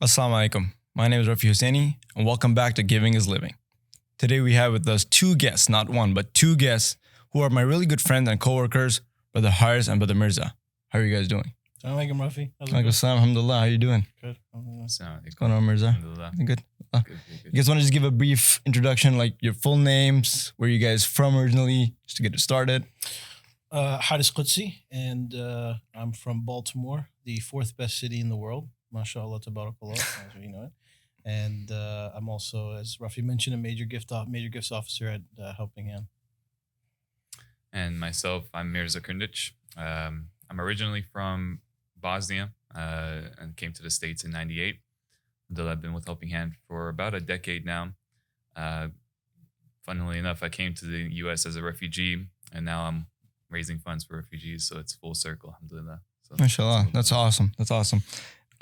Assalamu alaikum. My name is Rafi Husseini, and welcome back to Giving is Living. Today we have with us two guests, not one, but two guests who are my really good friends and co-workers, Brother Haris and Brother Mirza. How are you guys doing? Assalamu alaikum, Rafi. Alaikum salam, alhamdulillah. How are you doing? Good. What's going on, Mirza? Good. You guys want to just give a brief introduction, like your full names, where you guys from originally, just to get it started? Haris Qudsi, and I'm from Baltimore, the fourth best city in the world. MashaAllah, tabarakallah, as we know it. And I'm also, as Rafi mentioned, a major gifts officer at Helping Hand. And myself, I'm Mirza Krndic. I'm originally from Bosnia and came to the States in 98. I've been with Helping Hand for about a decade now. Funnily enough, I came to the U.S. as a refugee, and now I'm raising funds for refugees, so it's full circle, alhamdulillah. So, MashaAllah, that's awesome. That's awesome.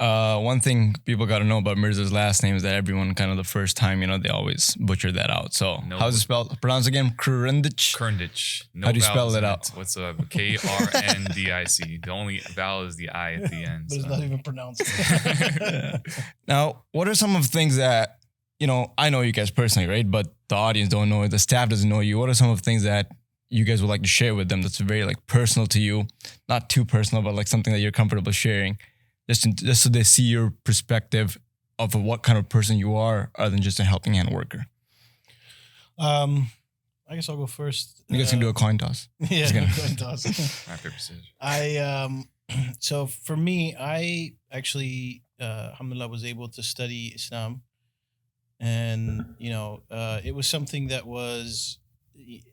One thing people got to know about Mirza's last name is that everyone kind of the first time, they always butcher that out. So how's it spelled? Pronounce again? Krndic? Krndic. No How do you spell it out? Whatsoever. Krndic. The only vowel is the I at the end. But it's not even pronounced. Now, what are some of the things that, I know you guys personally, right? But the audience don't know it. The staff doesn't know you. What are some of the things that you guys would like to share with them that's very personal to you? Not too personal, but something that you're comfortable sharing. Just so they see your perspective of what kind of person you are, other than just a helping hand worker. I guess I'll go first. You guys can do a coin toss. Yeah, coin toss. After precision. So for me, I actually, alhamdulillah, was able to study Islam. And, it was something that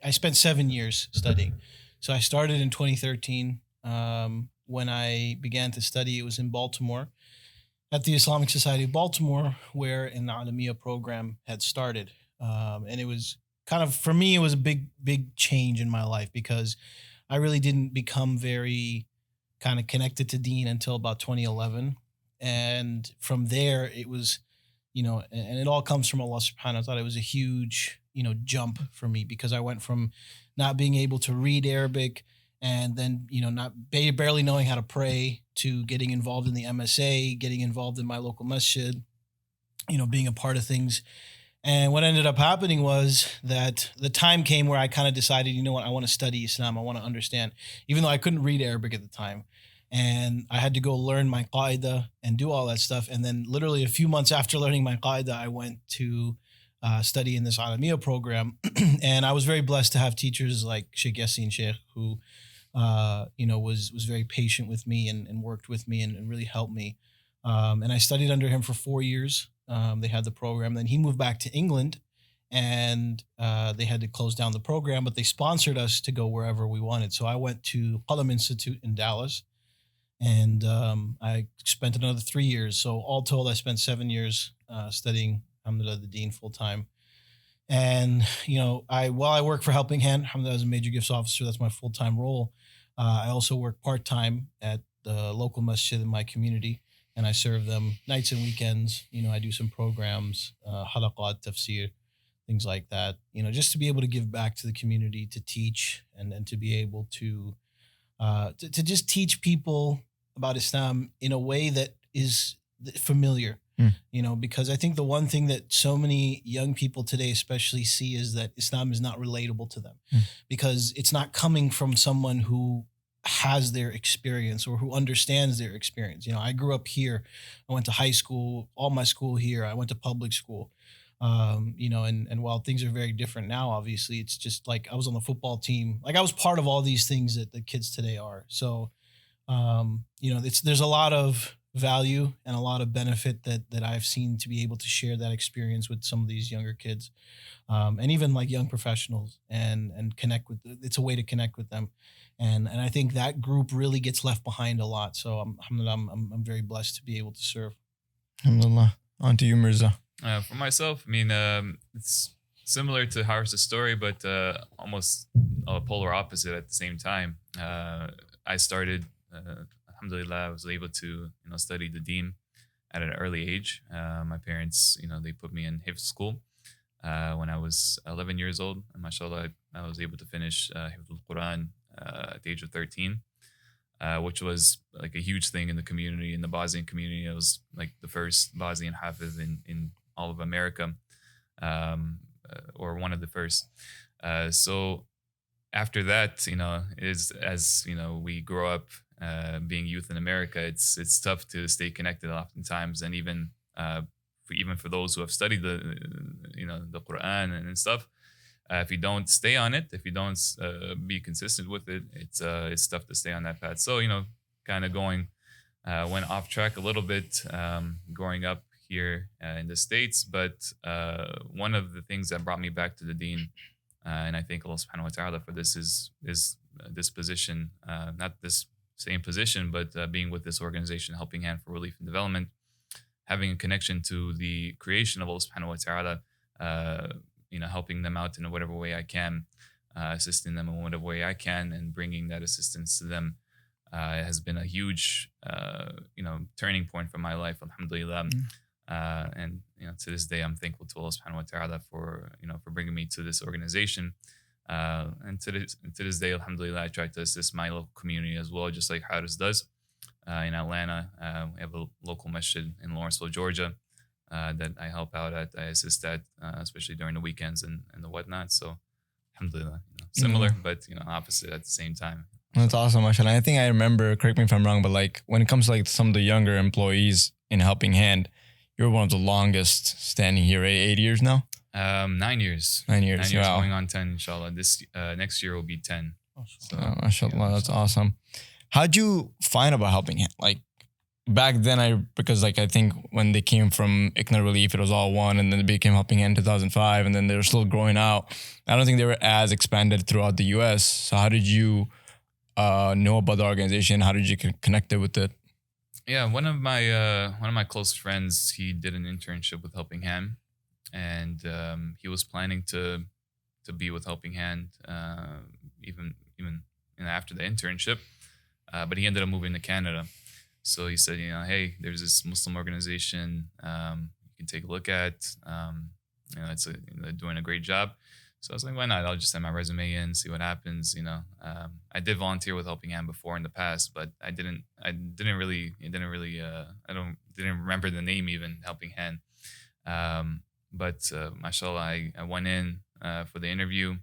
I spent 7 years studying. So I started in 2013. When I began to study, it was in Baltimore at the Islamic Society of Baltimore, where an Alamiya program had started. And it was for me, it was a big, big change in my life because I really didn't become very kind of connected to Deen until about 2011. And from there, it was, and it all comes from Allah subhanahu wa ta'ala. It was a huge, jump for me because I went from not being able to read Arabic and then, barely knowing how to pray to getting involved in the MSA, getting involved in my local masjid, being a part of things. And what ended up happening was that the time came where I kind of decided, I want to study Islam. I want to understand, even though I couldn't read Arabic at the time. And I had to go learn my qaida and do all that stuff. And then literally a few months after learning my qaida, I went to study in this Alamiya program. And I was very blessed to have teachers like Sheikh Yassin Sheikh, who was very patient with me and worked with me and really helped me. And I studied under him for 4 years. They had the program. Then he moved back to England and they had to close down the program, but they sponsored us to go wherever we wanted. So I went to Qalam Institute in Dallas and I spent another 3 years. So all told, I spent 7 years studying alhamdulillah, the Deen full time. And, while I work for Helping Hand, alhamdulillah, as a major gifts officer, that's my full-time role. I also work part-time at the local masjid in my community, and I serve them nights and weekends. I do some programs, halaqat, tafsir, things like that, just to be able to give back to the community, to teach, and to be able to just teach people about Islam in a way that is familiar. Because I think the one thing that so many young people today especially see is that Islam is not relatable to them because it's not coming from someone who has their experience or who understands their experience. I grew up here. I went to high school, all my school here. I went to public school, and while things are very different now, obviously, it's just like I was on the football team. Like I was part of all these things that the kids today are. So, there's a lot of value and a lot of benefit that I've seen to be able to share that experience with some of these younger kids, and even like young professionals and connect with. It's a way to connect with them, and I think that group really gets left behind a lot. So I'm very blessed to be able to serve. Alhamdulillah. On to you, Mirza. For myself, it's similar to Haris's story, but almost a polar opposite at the same time. I started. Alhamdulillah, I was able to, study the Deen at an early age. My parents, they put me in Hifz school when I was 11 years old. And mashallah, I was able to finish Hifz al-Quran at the age of 13. which was like a huge thing in the community, in the Bosnian community. It was like the first Bosnian hafiz in all of America, or one of the first. So after that, is as we grow up being youth in America, it's tough to stay connected oftentimes, and even for those who have studied the Quran and stuff. If you don't stay on it, if you don't be consistent with it, it's tough to stay on that path. So kind of went off track a little bit growing up here in the States. But one of the things that brought me back to the Deen, and I thank Allah Subhanahu wa Taala for this, is this position, not this same position, but being with this organization, Helping Hand for Relief and Development, having a connection to the creation of Allah Subhanahu wa Taala. Helping them out in whatever way I can, assisting them in whatever way I can, and bringing that assistance to them has been a huge, turning point for my life, alhamdulillah. And to this day, I'm thankful to Allah Subhanahu wa Taala for bringing me to this organization. And to this day, alhamdulillah, I try to assist my local community as well, just like Haris does. In Atlanta, we have a local masjid in Lawrenceville, Georgia. That I help out at, I assist at, especially during the weekends and the whatnot. So, alhamdulillah, similar, but opposite at the same time. That's awesome, mashallah. I think I remember, correct me if I'm wrong, but like when it comes to like some of the younger employees in Helping Hand, you're one of the longest standing here, right? 8 years now? 9 years. 9 years. 9 years, wow. Going on 10, inshallah. This next year will be 10. So, mashallah, that's awesome. How'd you find about Helping Hand? Like, back then, because I think when they came from ICNA Relief, it was all one, and then it became Helping Hand in 2005, and then they were still growing out. I don't think they were as expanded throughout the US. So how did you know about the organization? How did you connect with it? Yeah, one of my close friends, he did an internship with Helping Hand, and he was planning to be with Helping Hand even after the internship, but he ended up moving to Canada. So he said, hey, there's this Muslim organization you can take a look at. It's they're doing a great job. So I was like, why not? I'll just send my resume in, see what happens. I did volunteer with Helping Hand before in the past, but I didn't really remember the name even, Helping Hand. But mashallah, I went in for the interview,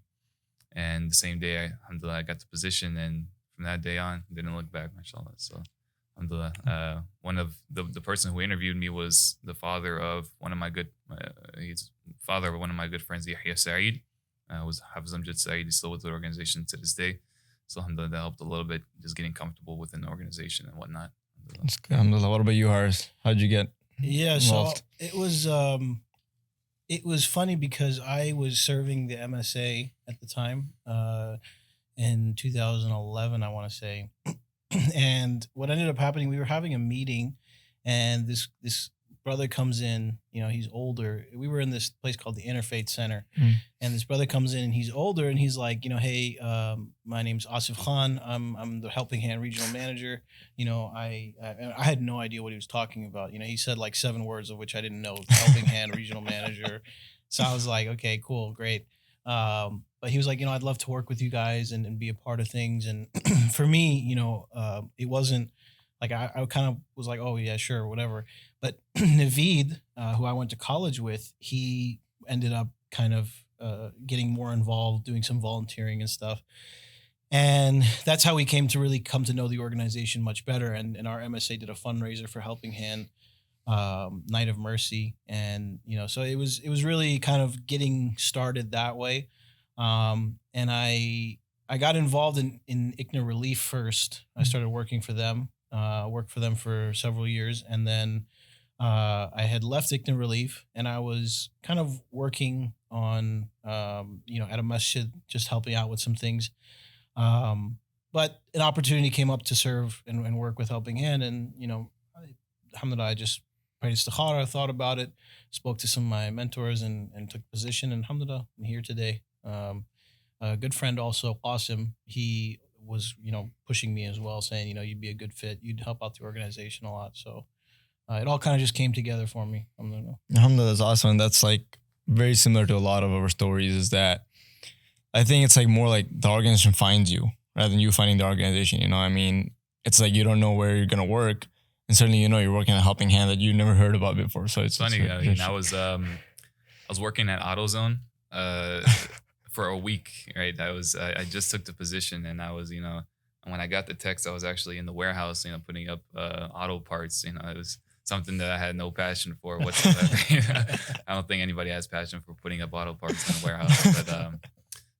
and the same day, alhamdulillah, I got the position, and from that day on, didn't look back, mashallah. So alhamdulillah, one of the person who interviewed me was the father of one of my good friends, Yahya Saeed. Was Hafiz Amjad Saeed. He's still with the organization to this day. So alhamdulillah, that helped a little bit, just getting comfortable within the organization and whatnot. That's good. Alhamdulillah. What about you, Haris? How'd you get involved? So it was funny because I was serving the MSA at the time in 2011, I want to say. And what ended up happening, we were having a meeting, and this brother comes in. He's older. We were in this place called the Interfaith Center, and this brother comes in, and he's older, and he's like, hey, my name's Asif Khan. I'm the Helping Hand regional manager. I had no idea what he was talking about. He said like 7 words of which I didn't know. Helping Hand regional manager. So I was like, okay, cool, great. But he was like, I'd love to work with you guys and be a part of things. And for me, it wasn't like I kind of was like, oh yeah, sure, whatever. But Naveed, who I went to college with, he ended up kind of getting more involved, doing some volunteering and stuff. And that's how we came to know the organization much better. And our MSA did a fundraiser for Helping Hand, Night of Mercy. And, so it was really kind of getting started that way. And I got involved in ICNA Relief first. I started working for them, worked for them for several years. And then I had left ICNA Relief, and I was kind of working on, at a masjid, just helping out with some things. But an opportunity came up to serve and work with Helping Hand. And, alhamdulillah, I just prayed istikhara, thought about it, spoke to some of my mentors and took position. And alhamdulillah, I'm here today. A good friend also, Qasim, he was, pushing me as well, saying, you'd be a good fit. You'd help out the organization a lot. So it all kind of just came together for me. Alhamdulillah, that's awesome. And that's like very similar to a lot of our stories, is that I think it's like more like the organization finds you rather than you finding the organization. I mean, it's like you don't know where you're gonna work, and suddenly you're working at a helping hand that you never heard about before. So it's funny. I mean, I was working at AutoZone for a week, right? I just took the position, and I was, when I got the text, I was actually in the warehouse, putting up auto parts. It was something that I had no passion for whatsoever. I don't think anybody has passion for putting up auto parts in the warehouse. But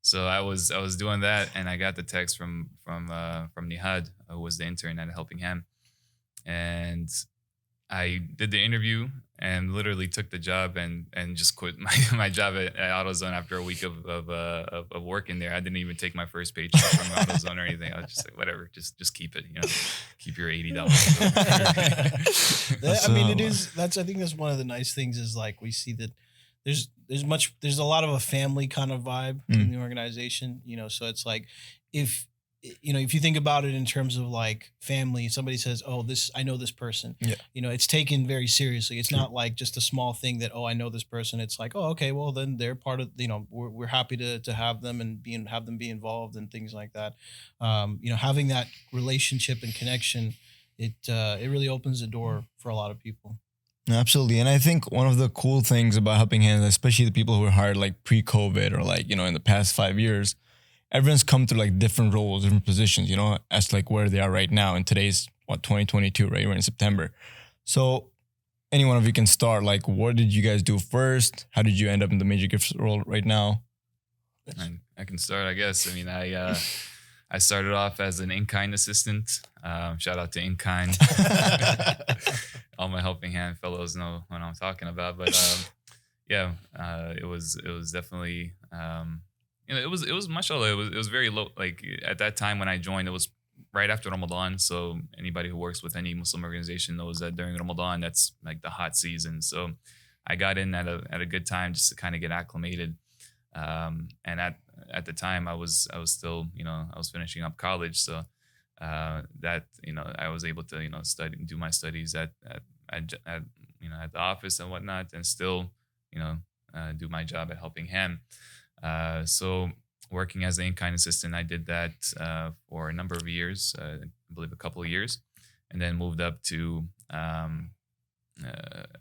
so I was doing that, and I got the text from Nihad, who was the intern at Helping Hand, and I did the interview and literally took the job and just quit my job at AutoZone after a week of working there. I didn't even take my first paycheck from AutoZone or anything. I was just like, whatever, just keep it, keep your $80. I mean, I think that's one of the nice things is like we see that there's a lot of a family kind of vibe in the organization, so it's like if you think about it in terms of like family, somebody says, "Oh, I know this person." Yeah. It's taken very seriously. It's not like just a small thing that, "Oh, I know this person." It's like, "Oh, okay, well then they're part of, we're happy to have them and have them be involved and things like that." Having that relationship and connection, it really opens the door for a lot of people. Absolutely. And I think one of the cool things about Helping Hands, especially the people who were hired like pre-COVID or like, in the past 5 years, everyone's come through like different roles, different positions, as like where they are right now. And today's 2022, right? We're in September. So any one of you can start. Like, what did you guys do first? How did you end up in the major gifts role right now? I can start, I guess. I mean, I started off as an in-kind assistant. Shout out to in-kind. All my Helping Hand fellows know what I'm talking about. But it was definitely it was mashallah. It was very low. Like at that time when I joined, it was right after Ramadan. So anybody who works with any Muslim organization knows that during Ramadan, that's like the hot season. So I got in at a good time just to kind of get acclimated. And at the time I was still, I was finishing up college. So that, I was able to, do my studies at the office and whatnot, and still, do my job at Helping Hand. So working as an in-kind assistant, I did that for a number of years, I believe a couple of years, and then moved up to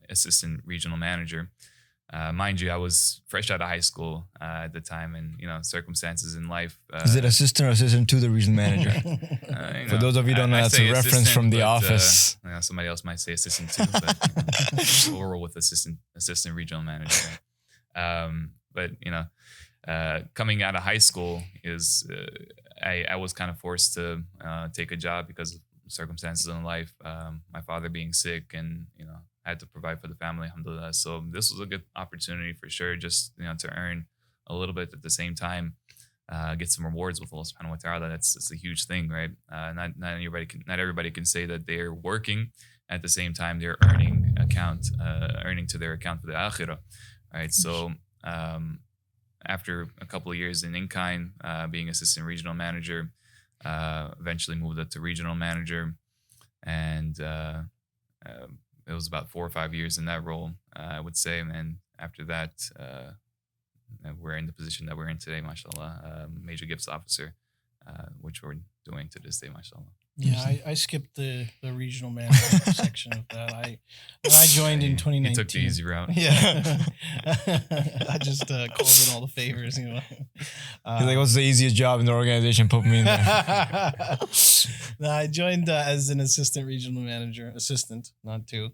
assistant regional manager. Mind you, I was fresh out of high school at the time, and circumstances in life. Is it assistant to the region manager? For those of you who don't know, that's a reference from The Office. Somebody else might say assistant too, but we'll roll with assistant regional manager. But coming out of high school is I was kind of forced to take a job because of circumstances in life. My father being sick, and I had to provide for the family, alhamdulillah. So this was a good opportunity for sure, just to earn a little bit at the same time, get some rewards with Allah subhanahu wa ta'ala. That's a huge thing, right? Not everybody can say that they're working at the same time they're earning to their account for the akhirah, right? So after a couple of years in in-kind, being assistant regional manager, eventually moved up to regional manager, and it was about 4 or 5 years in that role, I would say. And after that, we're in the position that we're in today, mashallah, major gifts officer, which we're doing to this day, mashallah. Yeah, I skipped the regional manager section of that. I joined in 2019. You took the easy route. Yeah. I just called in all the favors, He's like, what's the easiest job in the organization? Put me in there. No, I joined as an assistant regional manager, not two.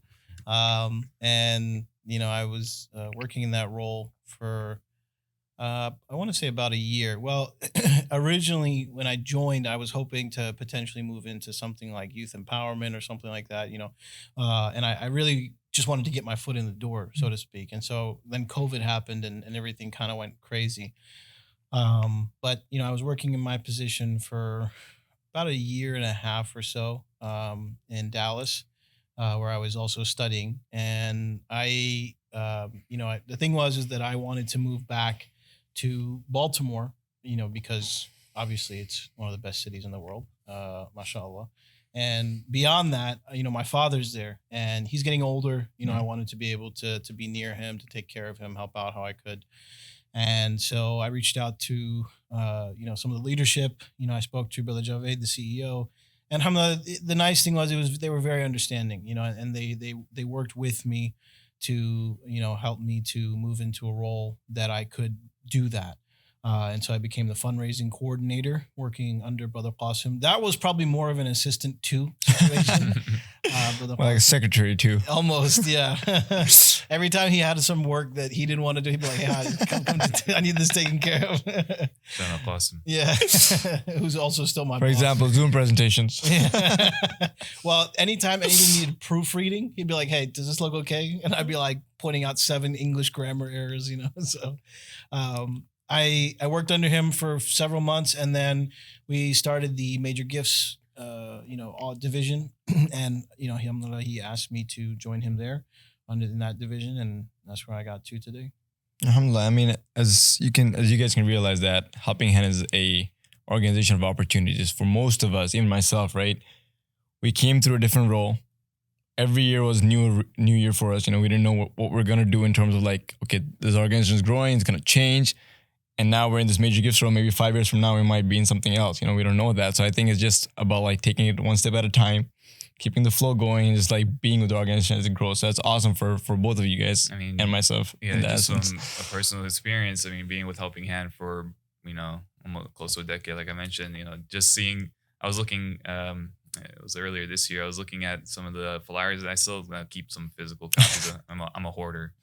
And, I was working in that role for, I want to say about a year. Well, originally when I joined, I was hoping to potentially move into something like youth empowerment or something like that, and I really just wanted to get my foot in the door, so to speak. And so then COVID happened and everything kind of went crazy. But, I was working in my position for about a year and a half or so in Dallas, where I was also studying. And the thing is that I wanted to move back to Baltimore, because obviously it's one of the best cities in the world, mashallah. And beyond that, my father's there and he's getting older. I wanted to be able to be near him, to take care of him, help out how I could. And so I reached out to, some of the leadership. I spoke to Brother Javed, the CEO, And alhamdulillah, the nice thing was they were very understanding, and they worked with me to help me to move into a role that I could do that. And so I became the fundraising coordinator, working under Brother Qasim. That was probably more of an assistant too situation. Like a secretary too. Almost, yeah. Every time he had some work that he didn't want to do, he'd be like, "Yeah, I need this taken care of." Shout out Qasim. Yeah, who's also still my For boss. example, Zoom presentations. Yeah. Well, anytime anything needed proofreading, he'd be like, "Hey, does this look okay?" And I'd be like pointing out 7 English grammar errors, So, I worked under him for several months, and then we started the major gifts, all division, and he asked me to join him there in that division, and that's where I got to today. Alhamdulillah. I mean, as you guys can realize, that Helping Hand is a organization of opportunities for most of us, even myself, right? We came through a different role. Every year was new year for us. We didn't know what we're gonna do in terms of like, okay, this organization is growing, it's gonna change. And now we're in this major gifts role. Maybe 5 years from now, we might be in something else. We don't know that. So I think it's just about like taking it one step at a time, keeping the flow going, and just like being with the organization as it grows. So that's awesome for both of you guys and myself. Yeah, just from a personal experience. I mean, being with Helping Hand for, almost close to a decade, like I mentioned, just seeing, I was looking, it was earlier this year. I was looking at some of the flyers, and I still keep some physical copies. I'm a hoarder.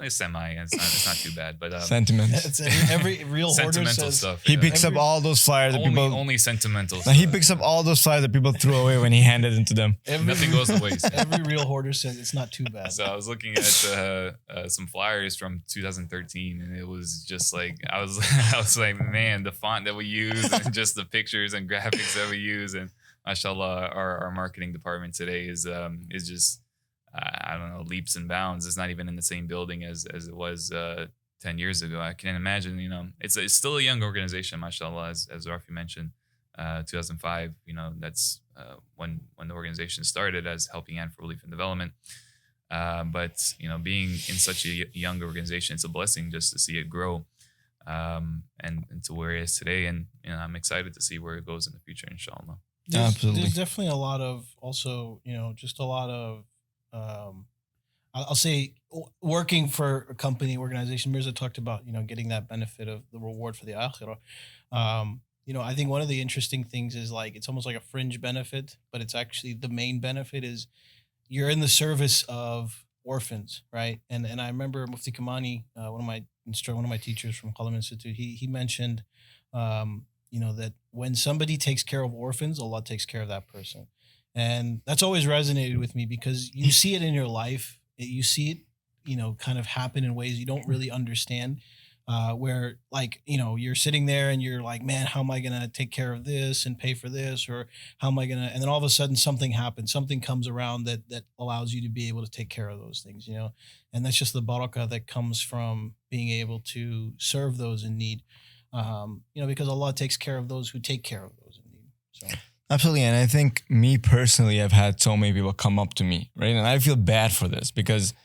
Semi. It's not too bad, but sentiments. Every real hoarder says stuff. He picks up all those flyers that people only sentimental. Now, he picks up all those flyers that people threw away when he handed it to them. Nothing goes to waste. Every real hoarder says it's not too bad. So I was looking at some flyers from 2013, and it was just like I was like, man, the font that we use, and just the pictures and graphics that we use, and mashallah, our marketing department today is just I don't know, leaps and bounds. It's not even in the same building as it was 10 years ago. I can imagine, it's still a young organization, mashallah, as Rafi mentioned, 2005. That's when the organization started as Helping Hand for Relief and Development. But being in such a young organization, it's a blessing just to see it grow, and to where it is today. And I'm excited to see where it goes in the future, inshallah. There's definitely a lot of also, just a lot of, I'll say working for a company organization. Mirza talked about, getting that benefit of the reward for the akhirah. I think one of the interesting things is like, it's almost like a fringe benefit, but it's actually the main benefit is you're in the service of orphans, right? And I remember Mufti Kamani, one of my teachers from Qalam Institute, he mentioned, that when somebody takes care of orphans, Allah takes care of that person. And that's always resonated with me because you see it in your life. You see it, kind of happen in ways you don't really understand, where like, you're sitting there and you're like, man, how am I going to take care of this and pay for this? Or how am I going to, and then all of a sudden something happens, something comes around that allows you to be able to take care of those things, and that's just the barakah that comes from being able to serve those in need. Because Allah takes care of those who take care of those in need. So. Absolutely. And I think me personally, I've had so many people come up to me, right? And I feel bad for this because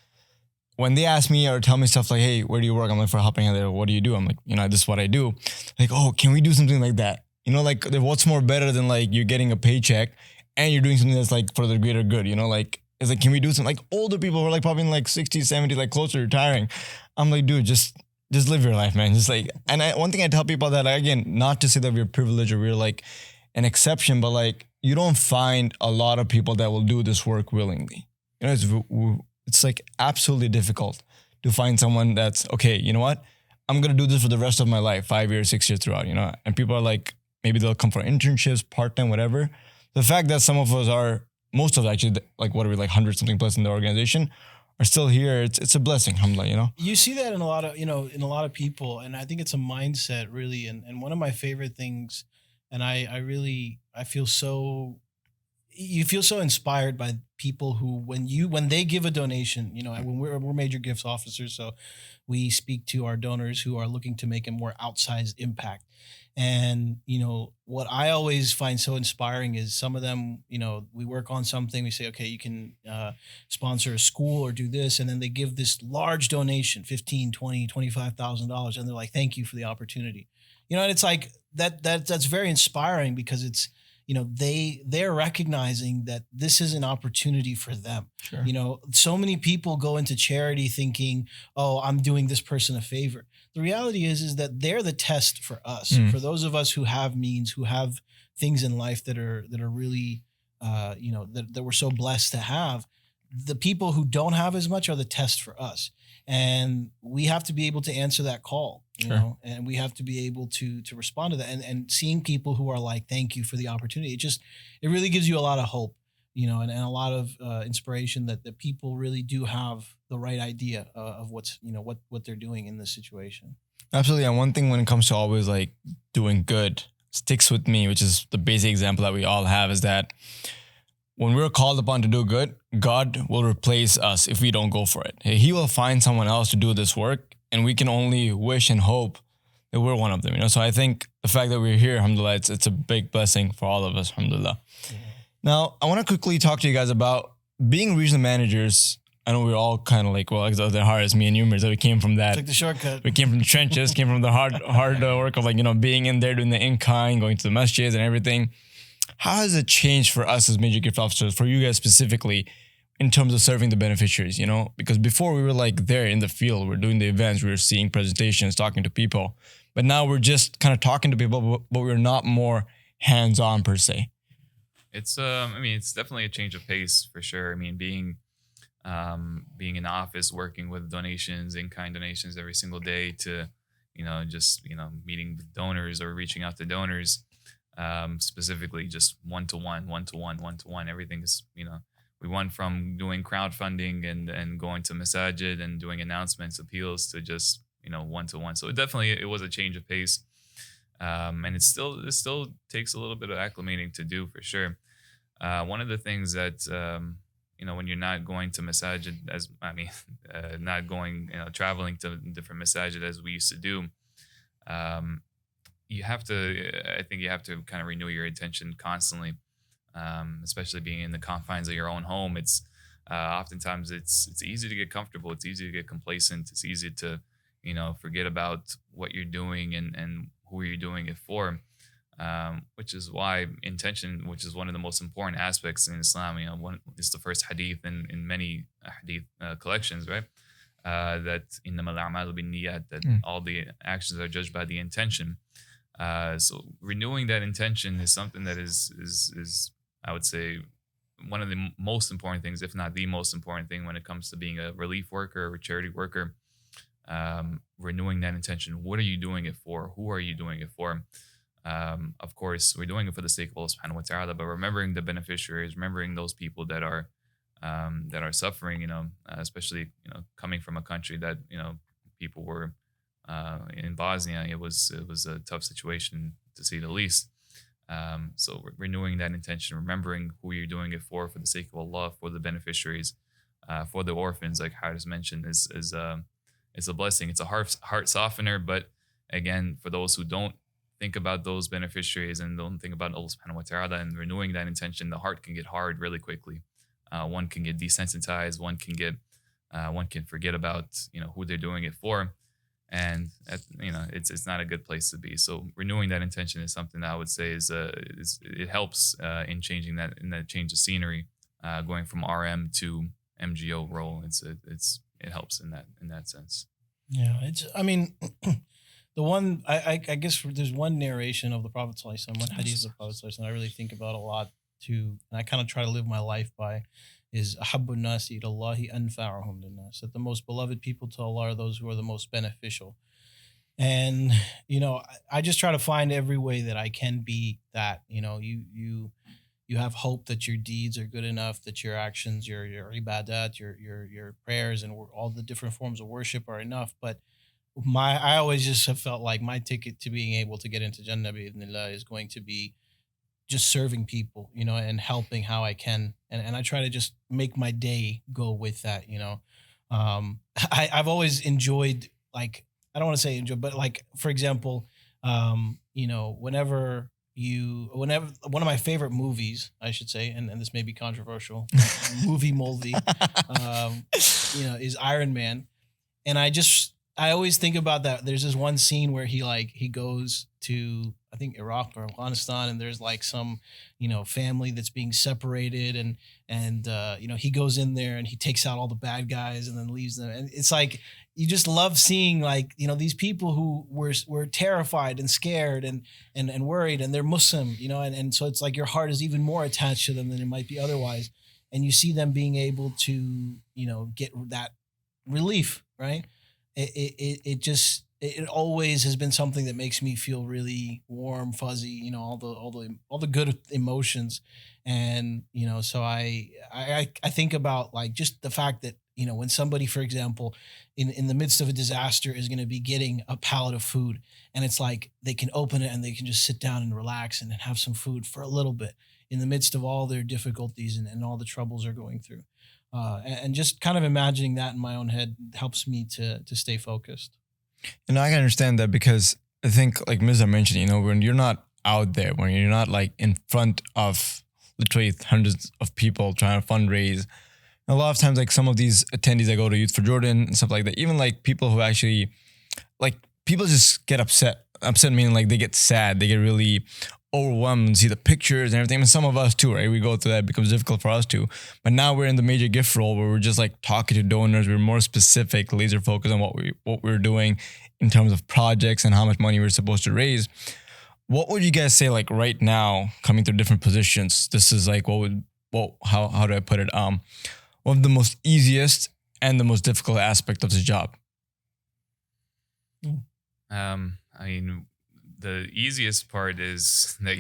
when they ask me or tell me stuff like, hey, where do you work? I'm like, for Helping Hand, what do you do? I'm like, this is what I do. Like, oh, can we do something like that? Like what's more better than like you're getting a paycheck and you're doing something that's like for the greater good, like, it's like, can we do something like older people who are like probably in like 60, 70, like close to retiring? I'm like, dude, just live your life, man. Just like, and one thing I tell people that, again, not to say that we're privileged or we're like an exception, but like you don't find a lot of people that will do this work willingly. It's like absolutely difficult to find someone that's okay. You know what? I'm gonna do this for the rest of my life, 5 years, 6 years throughout. And people are like, maybe they'll come for internships, part time, whatever. The fact that some of us are, most of us actually, like what are we, like 100 something plus in the organization, are still here. It's a blessing, alhamdulillah. You see that in a lot of people, and I think it's a mindset really. And one of my favorite things. And I feel so, you feel so inspired by people who, when they give a donation, when we're major gifts officers, so we speak to our donors who are looking to make a more outsized impact. And, what I always find so inspiring is some of them, we work on something, we say, okay, you can sponsor a school or do this. And then they give this large donation, $15,000, $20,000, $25,000. And they're like, thank you for the opportunity. And it's like, that's very inspiring because it's, they're recognizing that this is an opportunity for them. Sure. So many people go into charity thinking, oh, I'm doing this person a favor. The reality is that they're the test for us, for those of us who have means, who have things in life that are really, that we're so blessed to have. The people who don't have as much are the test for us. And we have to be able to answer that call, you know, and we have to be able to respond to that. And seeing people who are like, thank you for the opportunity. It really gives you a lot of hope, and a lot of inspiration that people really do have the right idea of what's, what they're doing in this situation. Absolutely. And one thing when it comes to always like doing good sticks with me, which is the basic example that we all have, is that when we're called upon to do good, God will replace us if we don't go for it. He will find someone else to do this work, and we can only wish and hope that we're one of them. So I think the fact that we're here, alhamdulillah, it's a big blessing for all of us, alhamdulillah. Yeah. Now, I want to quickly talk to you guys about being regional managers. I know we're all kind of like, well, they're hard as me and you, Mirza. We came from that. Took the shortcut. We came from the trenches, came from the hard work of being in there, doing the in-kind, going to the masjids and everything. How has it changed for us as major gift officers, for you guys specifically, in terms of serving the beneficiaries, Because before we were like there in the field, we're doing the events, we were seeing presentations, talking to people. But now we're just kind of talking to people, but we're not more hands-on per se. It's definitely a change of pace for sure. Being in the office, working with donations, in-kind donations every single day to, meeting with donors or reaching out to donors. Specifically just one-to-one. Everything is, we went from doing crowdfunding and going to masajid and doing announcements, appeals to just, one-to-one. So it was a change of pace. And it still takes a little bit of acclimating to do for sure. One of the things that, when you're not going to masajid not going, traveling to different masajid as we used to do, I think you have to kind of renew your attention constantly, especially being in the confines of your own home. It's oftentimes it's easy to get comfortable. It's easy to get complacent. It's easy to, forget about what you're doing and who you're doing it for, which is why intention, which is one of the most important aspects in Islam, it's the first hadith in many hadith collections, right? That innamal a'malu binniyat, that all the actions are judged by the intention. So renewing that intention is something that is I would say one of the most important things, if not the most important thing, when it comes to being a relief worker or a charity worker. Renewing that intention. What are you doing it for? Who are you doing it for? Of course, we're doing it for the sake of Allah subhanahu wa ta'ala, but remembering the beneficiaries, remembering those people that are suffering, especially, coming from a country that, people were in Bosnia, it was a tough situation to say the least. So renewing that intention, remembering who you're doing it for the sake of Allah, for the beneficiaries, for the orphans, like Haris mentioned, is a blessing. It's a heart softener, but again, for those who don't think about those beneficiaries and don't think about Allah subhanahu wa ta'ala and renewing that intention, the heart can get hard really quickly. One can get desensitized. One can forget about, who they're doing it for. And it's not a good place to be. So renewing that intention is something that I would say is it helps in changing that, in that change of scenery, going from RM to MGO role. It helps in that sense. Yeah, the one I guess there's one narration of the Prophet ﷺ, one hadith of the Prophet ﷺ I really think about a lot too, and I kind of try to live my life by, is ahabbu nasi ilallahi anfa'uhum linnas, that the most beloved people to Allah are those who are the most beneficial. And I just try to find every way that I can be that. You have hope that your deeds are good enough, that your actions, your ibadat, your prayers, and all the different forms of worship are enough. But I always just have felt like my ticket to being able to get into Jannah bi'idhnillah is going to be just serving people, and helping how I can. And I try to just make my day go with that, I've always enjoyed, like, I don't want to say enjoy, but like, for example, whenever one of my favorite movies, I should say, and this may be controversial, movie moldy, is Iron Man. And I always think about that. There's this one scene where he goes to I think Iraq or Afghanistan, and there's like some, you know, family that's being separated, and you know, he goes in there and he takes out all the bad guys and then leaves them, and it's like you just love seeing, like, you know, these people who were terrified and scared and worried, and they're Muslim, you know, and so it's like your heart is even more attached to them than it might be otherwise, and you see them being able to, you know, get that relief, right? It just, it always has been something that makes me feel really warm, fuzzy, you know, all the good emotions. And, you know, so I think about like just the fact that, you know, when somebody, for example, in the midst of a disaster is going to be getting a pallet of food, and it's like they can open it and they can just sit down and relax and have some food for a little bit in the midst of all their difficulties and all the troubles they're going through. And just kind of imagining that in my own head helps me to stay focused. And I can understand that, because I think, like Mirza mentioned, you know, when you're not out there, when you're not like in front of literally hundreds of people trying to fundraise, a lot of times, like some of these attendees that go to Youth for Jordan and stuff like that, even like people who actually, like, people just get upset. Upset meaning like they get sad, they get really overwhelmed and see the pictures and everything. And some of us too, right? We go through that. It becomes difficult for us too. But now we're in the major gift role where we're just like talking to donors. We're more specific, laser focused on what we're doing in terms of projects and how much money we're supposed to raise. What would you guys say, like right now, coming through different positions? This is like how do I put it? One of the most easiest and the most difficult aspect of this job. I mean, the easiest part is that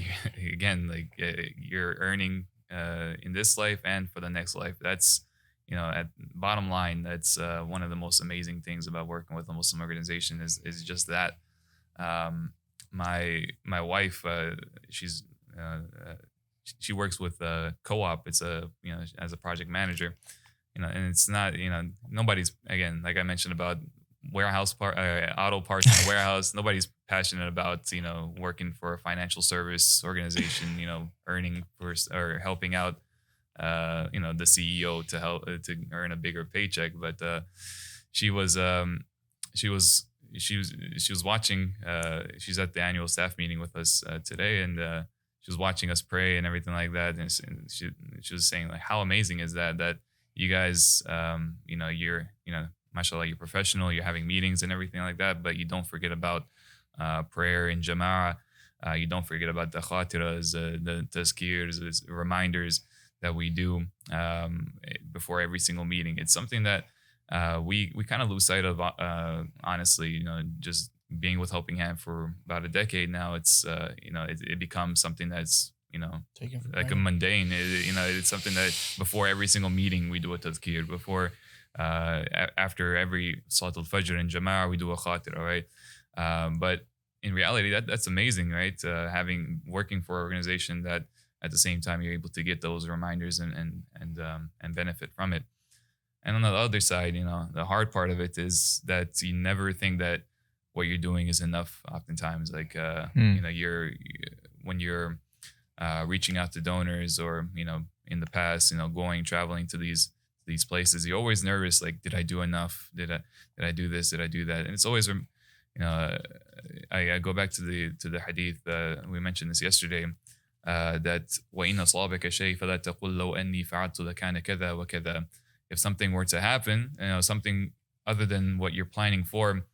you're earning in this life and for the next life. That's, you know, at bottom line, that's one of the most amazing things about working with a Muslim organization is just that. My wife, she works with Co-op. It's as a project manager, you know, and it's not, you know, nobody's, again, like I mentioned about auto parts in a warehouse. Nobody's passionate about, you know, working for a financial service organization, you know, earning or helping out, you know, the CEO to help to earn a bigger paycheck. But she was watching. She's at the annual staff meeting with us today, and she was watching us pray and everything like that. And she was saying, like, how amazing is that you guys, you know, mashallah, you're professional, you're having meetings and everything like that, but you don't forget about prayer in jama'ah. You don't forget about the khatiras, the tazkirs, reminders that we do before every single meeting. It's something that we kind of lose sight of, honestly. You know, just being with Helping Hand for about a decade now, it's you know, it becomes something that's, you know, like a mundane. You know, it's something that before every single meeting we do a tazkir. Before after every Salat al-Fajr in Jama'ah, we do a khatira, right? But in reality, that's amazing, right? Working for an organization that at the same time you're able to get those reminders and benefit from it. And on the other side, you know, the hard part of it is that you never think that what you're doing is enough. Oftentimes, like you know, when you're reaching out to donors, or, you know, in the past, you know, traveling to these places, you're always nervous, like, did I do enough? Did I do this? Did I do that? And it's always, you know, I go back to the hadith, we mentioned this yesterday, that وَإِنَّ أَصْلَابَكَ شَيْءٍ فَلَا تَقُلْ لَوْ أَنِّي فَعَلْتُ لَكَانَ كَذَا وَكَذَا. If something were to happen, you know, something other than what you're planning for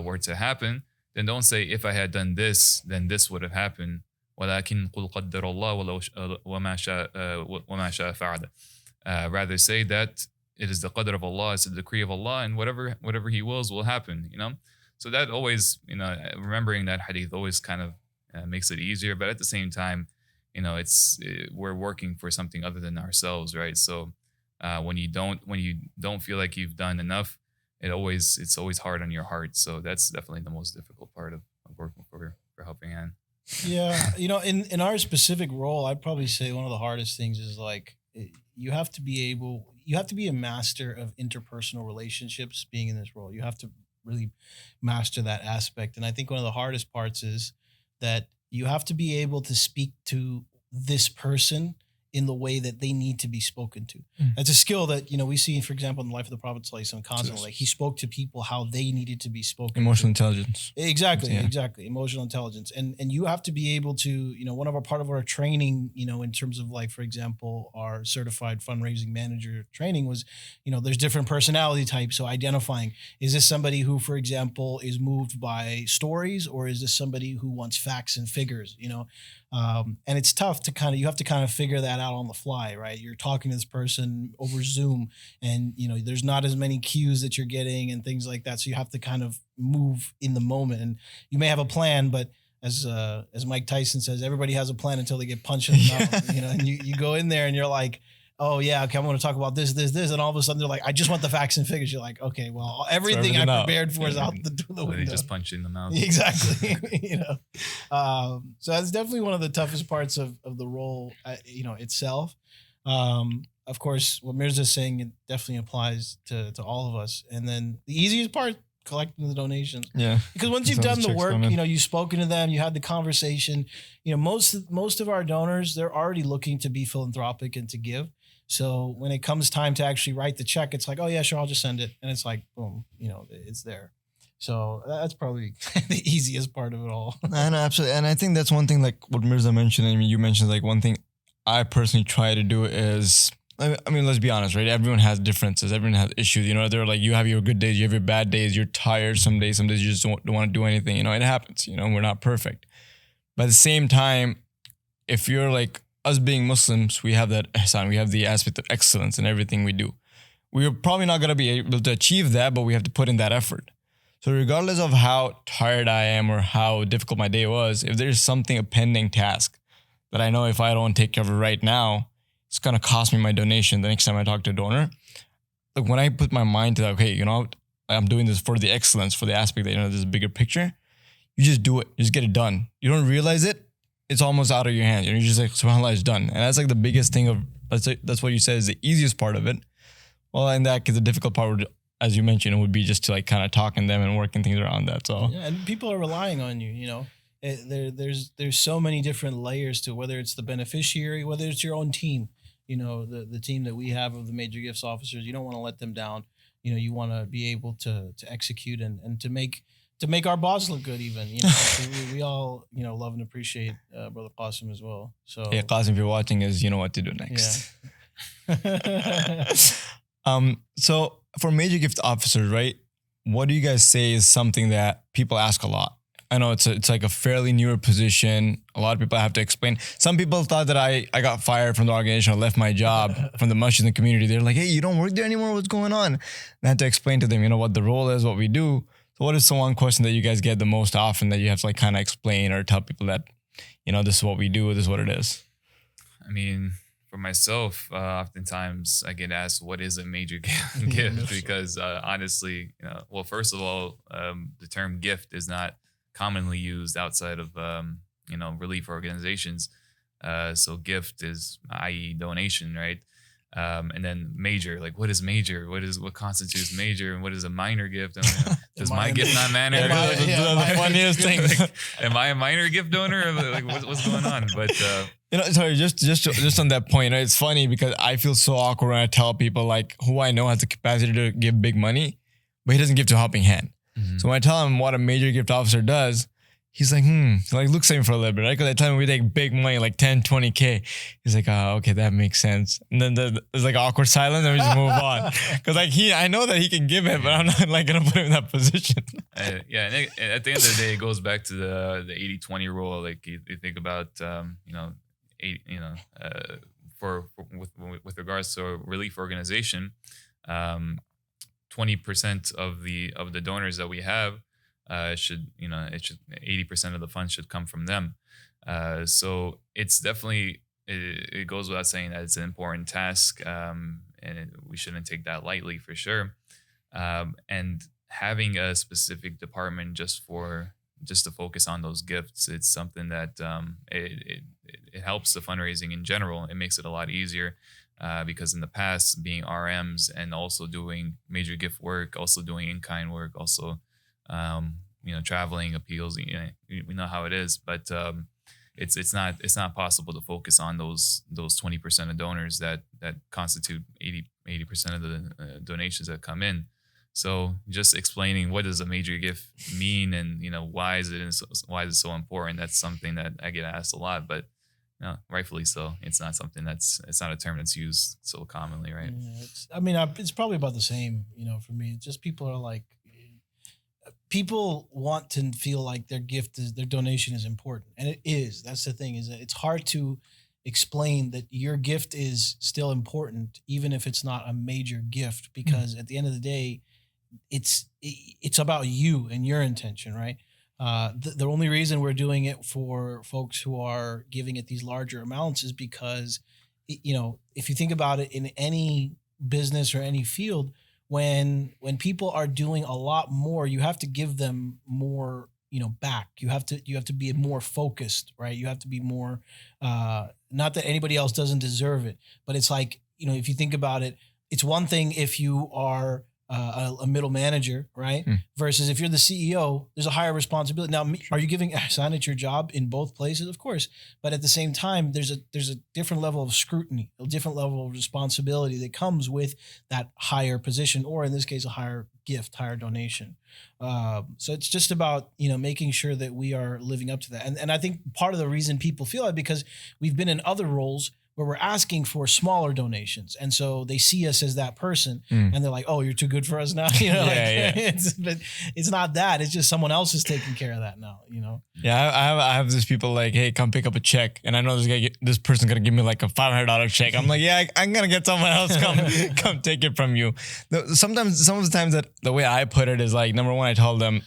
were to happen, then don't say, if I had done this, then this would have happened. وَلَكِنْ قُلْ قَدَّرَ اللَّهُ وَمَا شَاءَ فَعَلَ. Rather say that it is the qadr of Allah, it's the decree of Allah, and whatever He wills will happen, you know? So that always, you know, remembering that hadith always kind of makes it easier. But at the same time, you know, we're working for something other than ourselves, right? So when you don't feel like you've done enough, it's always hard on your heart. So that's definitely the most difficult part of working for Helping Hand. Yeah, you know, in our specific role, I'd probably say one of the hardest things is like, you have to be a master of interpersonal relationships. Being in this role, you have to really master that aspect. And I think one of the hardest parts is that you have to be able to speak to this person in the way that they need to be spoken to. That's a skill that, we see, for example, in the life of the Prophet ﷺ constantly. Like he spoke to people how they needed to be spoken Emotional to. intelligence. Exactly. Emotional intelligence. And you have to be able to, part of our training, in terms of like, for example, our certified fundraising manager training was, there's different personality types. So identifying, is this somebody who, for example, is moved by stories, or is this somebody who wants facts and figures, and it's tough to you have to figure that out on the fly, right? You're talking to this person over Zoom and, there's not as many cues that you're getting and things like that. So you have to move in the moment, and you may have a plan, but as Mike Tyson says, everybody has a plan until they get punched in the mouth, and you go in there and you're like, oh yeah, okay, I'm going to talk about this. And all of a sudden they're like, I just want the facts and figures. You're like, okay, well, everything I prepared for is out the window. They just punch you in the mouth. Exactly. So that's definitely one of the toughest parts of the role, itself. Of course, what Mirza is saying, it definitely applies to all of us. And then the easiest part, collecting the donations. Yeah. Because once you've done the work, you've spoken to them, you had the conversation, most of our donors, they're already looking to be philanthropic and to give. So when it comes time to actually write the check, it's like, oh yeah, sure, I'll just send it. And it's like, boom, it's there. So that's probably the easiest part of it all. I know, absolutely. And I think that's one thing, like what Mirza mentioned, you mentioned, like one thing I personally try to do is, let's be honest, right? Everyone has differences. Everyone has issues. They're like, you have your good days, you have your bad days, you're tired some days you just don't want to do anything. It happens. We're not perfect. But at the same time, if you're like us being Muslims, we have that ihsan, we have the aspect of excellence in everything we do. We're probably not going to be able to achieve that, but we have to put in that effort. So regardless of how tired I am or how difficult my day was, if there's a pending task that I know if I don't take care of it right now, it's going to cost me my donation the next time I talk to a donor. Like when I put my mind to that, okay, I'm doing this for the excellence, for the aspect that, there's a bigger picture, you just do it. You just get it done. You don't realize it. It's almost out of your hands. You're just like, subhanAllah, it's done. And that's like the biggest thing that's what you said is the easiest part of it. Well, in that case, the difficult part would, as you mentioned, would be just to like kind of talking them and working things around that. So yeah, and people are relying on you, there's so many different layers to whether it's the beneficiary, whether it's your own team, the team that we have of the major gifts officers, you don't want to let them down. You want to be able to execute and to make our boss look good even, we all, love and appreciate Brother Qasim as well. So yeah, Qasim, if you're watching, you know what to do next. Yeah. So for major gift officers, right, what do you guys say is something that people ask a lot? I know it's like a fairly newer position. A lot of people have to explain. Some people thought that I got fired from the organization or left my job from the masjid in the community. They're like, hey, you don't work there anymore? What's going on? And I had to explain to them, what the role is, what we do. So what is the one question that you guys get the most often that you have to like kind of explain or tell people that, this is what we do, this is what it is? For myself, oftentimes I get asked, what is a major gift? Because honestly, well, first of all, the term gift is not commonly used outside of, relief organizations. So gift is, i.e. donation, right? And then major, like what is major? What constitutes major? And what is a minor gift? Does my gift not matter? The funniest thing. Like, am I a minor gift donor? Like what's going on? But sorry, just on that point, it's funny because I feel so awkward when I tell people like who I know has the capacity to give big money, but he doesn't give to a helping hand. Mm-hmm. So when I tell him what a major gift officer does, he's like, He like looks at me for a little bit, right? Because I tell him we take big money, like 10, 20K. He's like, oh, okay, that makes sense. And then there's like awkward silence and we just move on. Because like I know that he can give it, but I'm not like going to put him in that position. Yeah, and at the end of the day, it goes back to the 80-20 rule. Like you think about, with regards to a relief organization, 20% of the donors that we have, it should 80% of the funds should come from them. So it's definitely, it goes without saying that it's an important task, and we shouldn't take that lightly for sure. And having a specific department just to focus on those gifts, it's something that it helps the fundraising in general. It makes it a lot easier. Because in the past, being RMs and also doing major gift work, also doing in-kind work, also traveling appeals, we know how it is. But it's not possible to focus on those 20% of donors that constitute 80% of the donations that come in. So just explaining what does a major gift mean, and why is it so important? That's something that I get asked a lot, but rightfully so. It's not a term that's used so commonly, right? Yeah, it's probably about the same, for me. It's just people are like, people want to feel like their donation is important. And it is. That's the thing, is that it's hard to explain that your gift is still important, even if it's not a major gift, because at the end of the day, it's about you and your intention, right? The only reason we're doing it for folks who are giving at these larger amounts is because, if you think about it, in any business or any field, when people are doing a lot more, you have to give them more, back. You have to be more focused, right? You have to be more, not that anybody else doesn't deserve it, but it's like, if you think about it, it's one thing if you are a middle manager, right? Versus if you're the CEO, there's a higher responsibility. Now, are you giving ihsan at your job in both places? Of course. But at the same time, there's a different level of scrutiny, a different level of responsibility that comes with that higher position, or in this case, a higher gift, higher donation. So it's just about, making sure that we are living up to that. And I think part of the reason people feel that, because we've been in other roles where we're asking for smaller donations. And so they see us as that person and they're like, oh, you're too good for us now. But it's not that. It's just someone else is taking care of that now, Yeah, I have these people like, hey, come pick up a check. And I know this person's going to give me like a $500 check. I'm like, yeah, I'm going to get someone else come take it from you. Some of the times that the way I put it is like, number one, I tell them,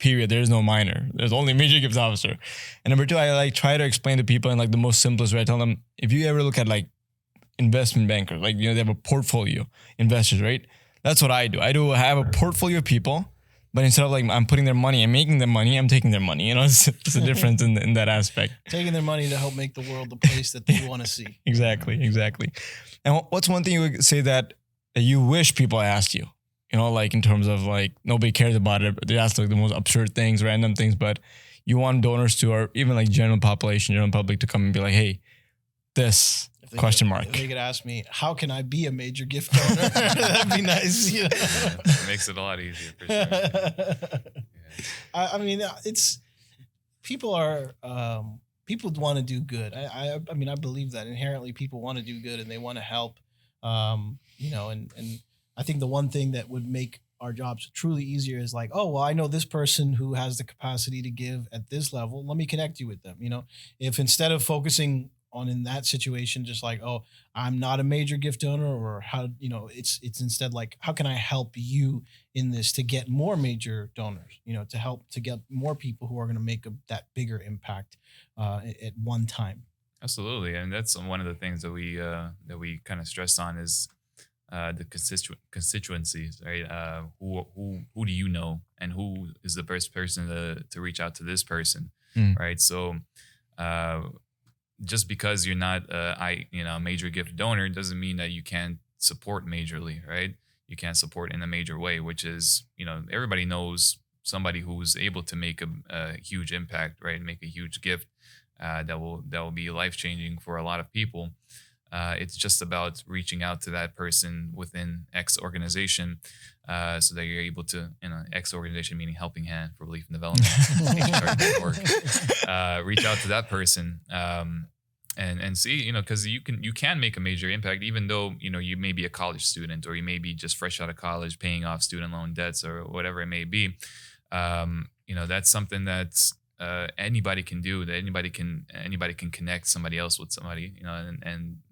period, there is no minor. There's only major gifts officer. And number two, I like try to explain to people in like the most simplest way. I tell them, if you ever look at like investment bankers, like, they have a portfolio investors, right? That's what I do. I have a portfolio of people, but instead of like I'm putting their money and making their money, I'm taking their money. It's a difference in that aspect. Taking their money to help make the world the place that they want to see. Exactly. And what's one thing you would say that you wish people asked you? Like in terms of like nobody cares about it, but they ask like the most absurd things, random things, but you want donors to, or even like general public to come and be like, hey, this question mark. If they could ask me, how can I be a major gift donor? That'd be nice. It makes it a lot easier for sure. Yeah. It's people want to do good. I believe that inherently people want to do good and they want to help. And I think the one thing that would make our jobs truly easier is like, oh, well, I know this person who has the capacity to give at this level. Let me connect you with them. If instead of focusing on in that situation, just like, oh, I'm not a major gift donor, or how, it's instead like, how can I help you in this to get more major donors, to help to get more people who are going to make that bigger impact at one time. Absolutely. And that's one of the things that we kind of stress on is the constituencies, right? Who do you know, and who is the best person to reach out to this person, right? So, just because you're not a major gift donor doesn't mean that you can't support majorly, right? You can't support in a major way, which is, everybody knows somebody who's able to make a huge impact, right? Make a huge gift that will be life changing for a lot of people. It's just about reaching out to that person within X organization, so that you're able to, X organization meaning Helping Hand for Relief and Development, reach out to that person, and see, because you can make a major impact, even though you may be a college student, or you may be just fresh out of college paying off student loan debts or whatever it may be. That's something that's anybody can do. That anybody can connect somebody else with somebody, and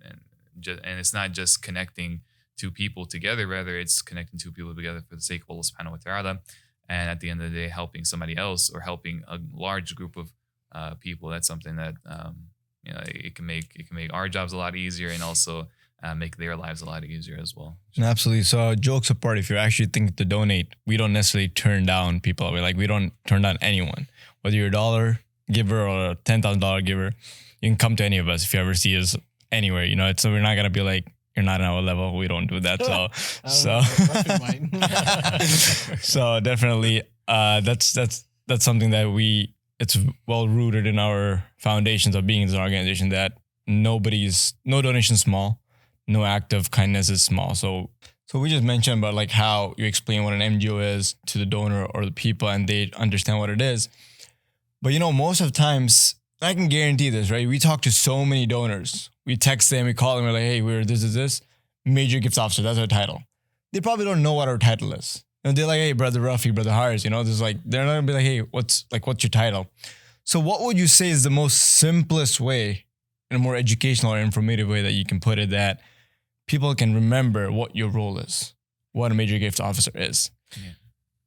it's not just connecting two people together, rather it's connecting two people together for the sake of Allah subhanahu wa ta'ala, and at the end of the day helping somebody else, or helping a large group of people. That's something that it can make our jobs a lot easier, and also make their lives a lot easier as well. Absolutely. So jokes apart, if you're actually thinking to donate, we don't necessarily turn down people. We don't turn down anyone. Whether you're a $1 giver or a $10,000 giver, you can come to any of us if you ever see us anywhere. So we're not gonna be like, you're not on our level. We don't do that. So definitely, that's something that we it's well rooted in our foundations of being in an organization that no donation is small, no act of kindness is small. So we just mentioned about like how you explain what an NGO is to the donor or the people, and they understand what it is. But most of the times, I can guarantee this, right? We talk to so many donors. We text them, we call them, we're like, hey, we're this, major gifts officer. That's our title. They probably don't know what our title is. And they're like, hey, brother Ruffy, brother Harris, there's like, they're not gonna be like, hey, what's your title? So what would you say is the most simplest way, in a more educational or informative way that you can put it, that people can remember what your role is, what a major gifts officer is? Yeah.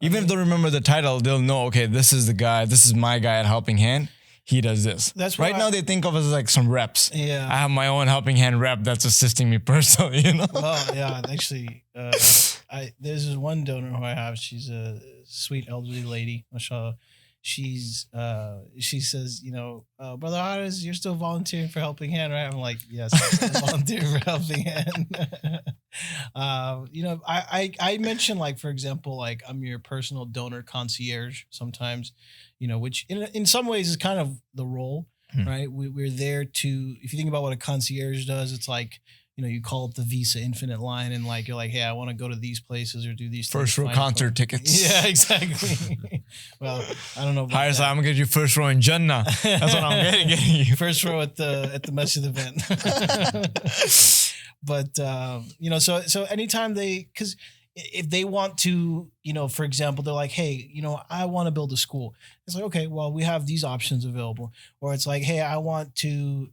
Even if they remember the title, they'll know, okay, this is the guy, this is my guy at Helping Hand. He does this. That's right. Now they think of us as like some reps. Yeah. I have my own Helping Hand rep that's assisting me personally, Well, yeah, actually, there's this one donor who I have. She's a sweet elderly lady. Mashallah. She says, Brother Harris, you're still volunteering for Helping Hand, right? I'm like, yes, I'm still volunteering for Helping Hand. I mentioned, like, for example, like I'm your personal donor concierge sometimes, which in some ways is kind of the role, right? We're there to, if you think about what a concierge does, it's like, you call up the Visa Infinite line and like, you're like, hey, I want to go to these places or do these first row concert tickets. Yeah, exactly. Well, I don't know. Higher side, I'm gonna get you first row in Jannah. That's what I'm getting you. First row at the Masjid event. But so anytime because if they want to, for example, they're like, hey, I want to build a school. It's like, okay, well, we have these options available. Or it's like, hey, I want to,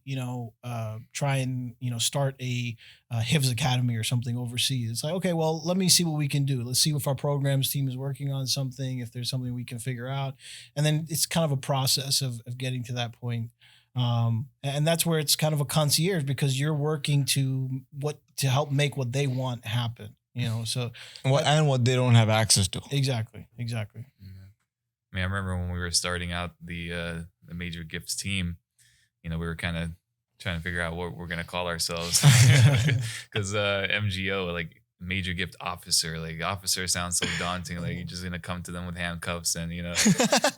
try and, start a Hifz Academy or something overseas. It's like, okay, well, let me see what we can do. Let's see if our programs team is working on something, if there's something we can figure out. And then it's kind of a process of getting to that point. And that's where it's kind of a concierge, because you're working to help make what they want happen. So what they don't have access to. Exactly. Yeah. I remember when we were starting out the major gifts team, we were kind of trying to figure out what we're gonna call ourselves, because MGO, like major gift officer, like officer sounds so daunting. Like you're just gonna come to them with handcuffs and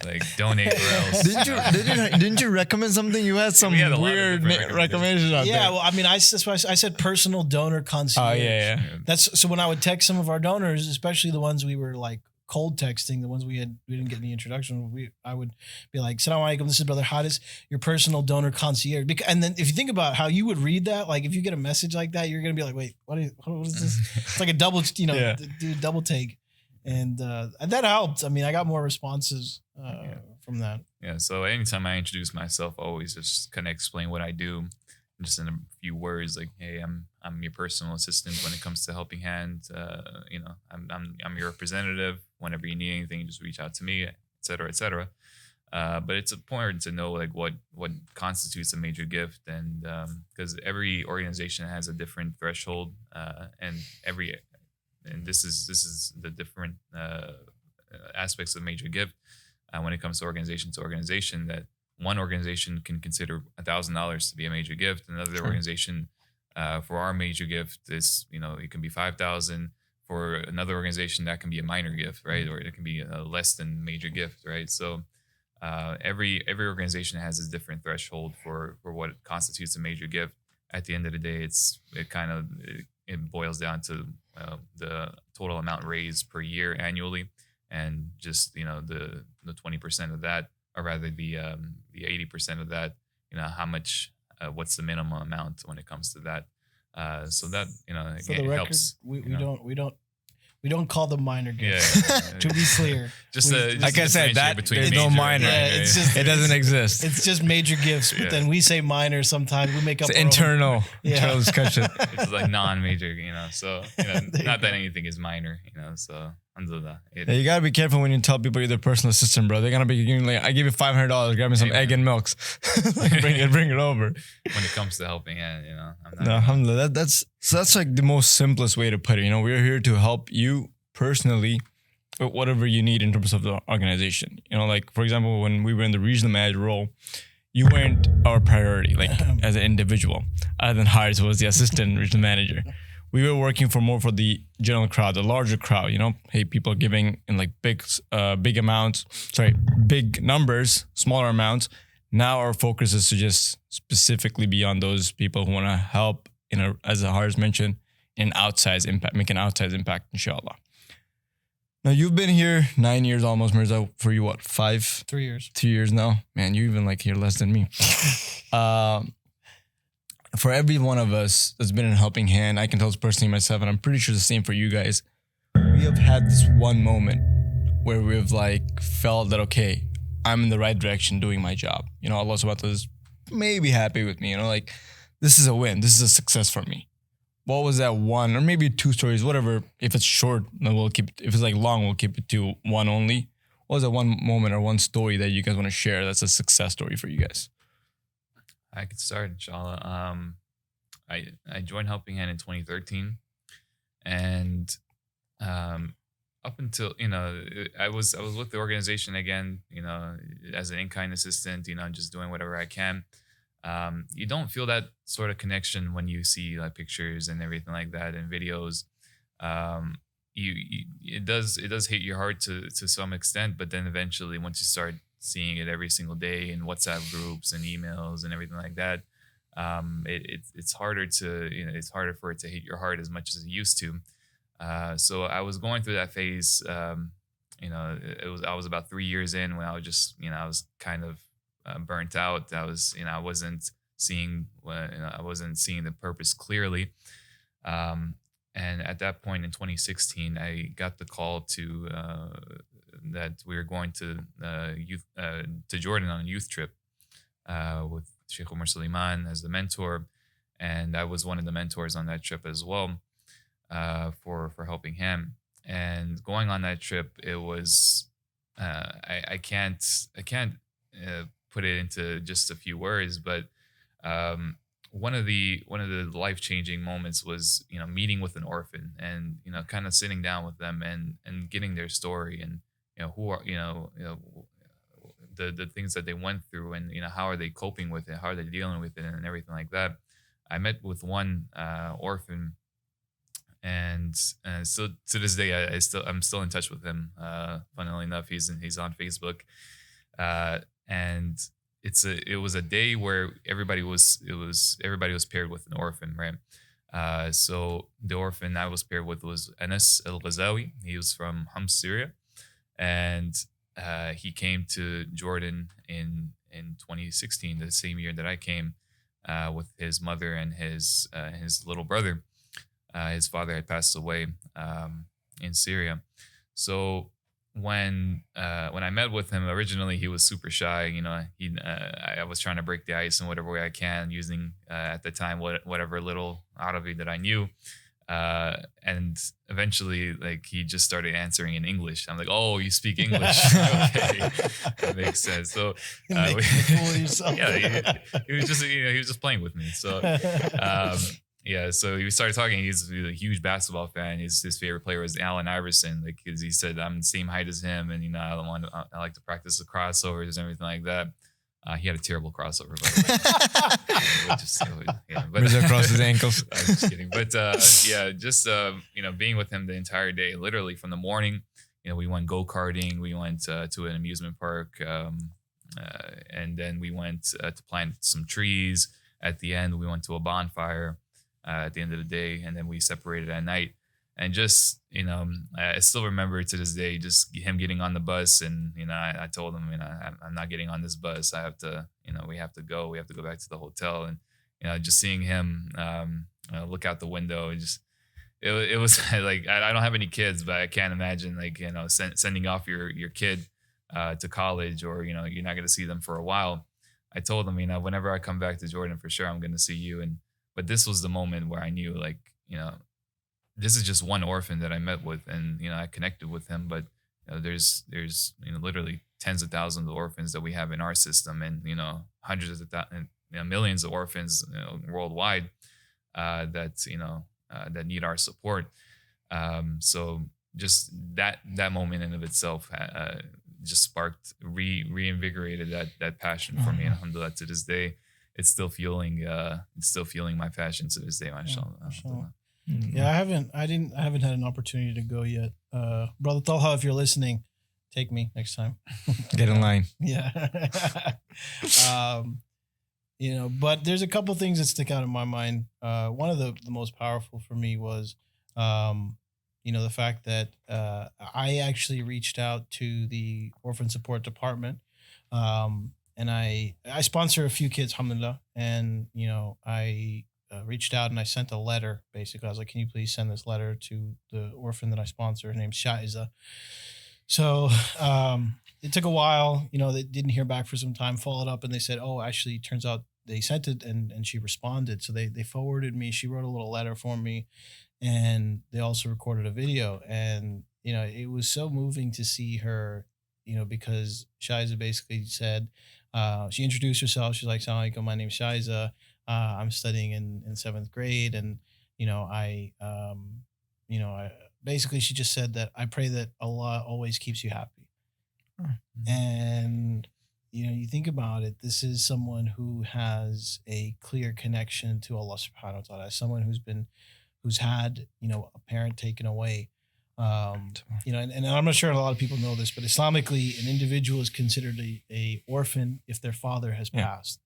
like donate or else. Didn't you recommend something? You had some weird recommendation out there. Yeah, well, I mean, that's why I said personal donor concierge. Oh yeah. That's so when I would text some of our donors, especially the ones we were like cold texting, the ones we didn't get any introduction. I would be like, "Assalamu alaikum, this is Brother Hadis, your personal donor concierge." And then if you think about how you would read that, like if you get a message like that, you're gonna be like, "Wait, what is this?" It's like a double, do double take, and that helped. I mean, I got more responses from that. Yeah. So anytime I introduce myself, I always just kind of explain what I do, just in a few words, like, "Hey, I'm your personal assistant when it comes to Helping Hand. I'm your representative. Whenever you need anything, just reach out to me, et cetera, et cetera." But it's important to know like what constitutes a major gift, and because every organization has a different threshold, and this is the different aspects of major gift when it comes to organization. That one organization can consider $1,000 to be a major gift. Another organization, for our major gift, is it can be $5,000. For another organization, that can be a minor gift, right? Or it can be a less than major gift, right? So every organization has a different threshold for what constitutes a major gift. At the end of the day, it boils down to the total amount raised per year annually, and just the 20% of that, or rather the 80% of that. How much? What's the minimum amount when it comes to that? So that it helps. We don't call them minor gifts. Yeah. To be clear, just like I said, there's no minor. Yeah, it doesn't exist. It's just major gifts. But then we say minor sometimes. We make up it's internal discussion. It's like non-major, So not that anything is minor, So alhamdulillah. You gotta be careful when you tell people you're their personal assistant, bro. They're gonna be like, "I give you $500. Grab me some egg and milks. bring it over." When it comes to Helping Hand, alhamdulillah. That's like the most simplest way to put it. We're here to help you personally with whatever you need in terms of the organization. Like for example, when we were in the regional manager role, you weren't our priority, like as an individual. Other than Harris was the assistant regional manager. we were working for the general crowd, the larger crowd, you know, hey, people giving in like big amounts, big numbers, smaller amounts. Now our focus is to just specifically be on those people who want to help as Harz mentioned, make an outsized impact, inshallah. Now you've been here 9 years almost, Mirza. For you, what, 3 years? 2 years now? Man, you even like here less than me. For every one of us that's been in a helping hand, I can tell this personally myself, and I'm pretty sure the same for you guys. We have had this one moment where we've like felt that, okay, I'm in the right direction doing my job. You know, Allah subhanahu wa ta'ala is maybe happy with me, you know, like this is a win. This is a success for me. What was that one, or maybe 2 stories, whatever. If it's short, then we'll keep it. If it's like long, we'll keep it to one only. What was that one moment or one story that you guys want to share that's a success story for you guys? I could start, inshallah. I joined Helping Hand in 2013, and up until, you know, I was with the organization again, you know, as an in-kind assistant, you know, just doing whatever I can. You don't feel that sort of connection when you see like pictures and everything like that and videos. It does hit your heart to some extent, but then eventually once you start seeing it every single day in WhatsApp groups and emails and everything like that, it's harder it's harder for it to hit your heart as much as it used to. So I was going through that phase. You know, I was about 3 years in when I was just, you know, I was kind of burnt out. I was, you know, I wasn't seeing the purpose clearly. And at that point in 2016, I got the call to that we were going to Jordan on a youth trip with Sheikh Umar Suleiman as the mentor, and I was one of the mentors on that trip as well for Helping Hand. And going on that trip, it was I can't put it into just a few words, but one of the life-changing moments was, you know, meeting with an orphan and, you know, kind of sitting down with them and getting their story and, you know, who are, you know the things that they went through and, you know, how are they coping with it, how are they dealing with it, and everything like that. I met with one orphan, and so to this day I'm still in touch with him. Funnily enough, he's on Facebook, and it was a day where everybody was paired with an orphan, right? So the orphan I was paired with was Anas al-Ghazawi. He was from Homs, Syria, and he came to Jordan in 2016, the same year that I came, with his mother and his little brother. His father had passed away in Syria. So when I met with him, originally he was super shy. You know, I was trying to break the ice in whatever way I can, using at the time whatever little Arabic that I knew. And eventually, like, he just started answering in English. I'm like, "Oh, you speak English? Okay, that makes sense." So, yeah, he was just playing with me. So, yeah, so we started talking. He's a huge basketball fan. His favorite player was Allen Iverson. Like, because he said, "I'm the same height as him, and, you know, I like to practice the crossovers and everything like that." He had a terrible crossover, by the way. Mirza across his ankles. I'm just kidding. But you know, being with him the entire day, literally from the morning, you know, we went go-karting, we went to an amusement park, and then we went to plant some trees. At the end, we went to a bonfire at the end of the day, and then we separated at night. And just, you know, I still remember to this day just him getting on the bus, and, you know, I told him, you know, I'm not getting on this bus. I have to, you know, we have to go back to the hotel. And, you know, just seeing him look out the window, it was like, I don't have any kids, but I can't imagine, like, you know, sending off your kid to college, or, you know, you're not going to see them for a while. I told him, you know, whenever I come back to Jordan, for sure I'm going to see you. But this was the moment where I knew, like, you know, this is just one orphan that I met with, and, you know, I connected with him. But, you know, there's you know, literally tens of thousands of orphans that we have in our system, and, you know, hundreds of millions of orphans, you know, worldwide that, you know, that need our support. So just that moment in of itself just sparked, reinvigorated that passion for me. And alhamdulillah, to this day, it's still fueling my passion to this day. Mashallah. Yeah, I haven't had an opportunity to go yet. Brother Talha, if you're listening, take me next time. Get in line. Yeah. But there's a couple things that stick out in my mind. One of the most powerful for me was, the fact that I actually reached out to the orphan support department. And I sponsor a few kids, alhamdulillah. And, I reached out and I sent a letter. Basically, I was like, can you please send this letter to the orphan that I sponsor? Her name's Shaiza. So it took a while. They didn't hear back for some time, followed up, and they said, oh, actually, it turns out they sent it and she responded. So they forwarded me. She wrote a little letter for me, and they also recorded a video. And, it was so moving to see her, because Shaiza basically said, she introduced herself. She's like, "Assalamu alaikum, my name's Shaiza. I'm studying in 7th grade." And, I basically she just said that I pray that Allah always keeps you happy. Mm-hmm. And, you think about it, this is someone who has a clear connection to Allah subhanahu wa ta'ala, someone who's had, a parent taken away. And I'm not sure a lot of people know this, but Islamically, an individual is considered a orphan if their father has passed.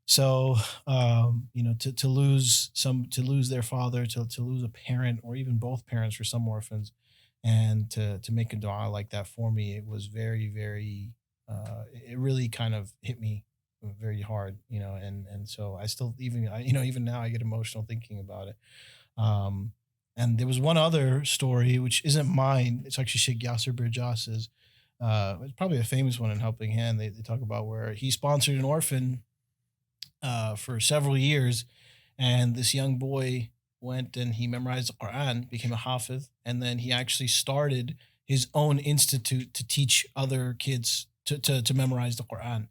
So, to lose their father, to lose a parent or even both parents for some orphans, and to make a dua like that for me, it was very, very, it really kind of hit me very hard, and so I still, even now I get emotional thinking about it. And there was one other story, which isn't mine. It's actually Sheikh Yasser Birjas's. It's probably a famous one in Helping Hand. They talk about where he sponsored an orphan for several years. And this young boy went and he memorized the Quran, became a hafiz. And then he actually started his own institute to teach other kids to memorize the Quran.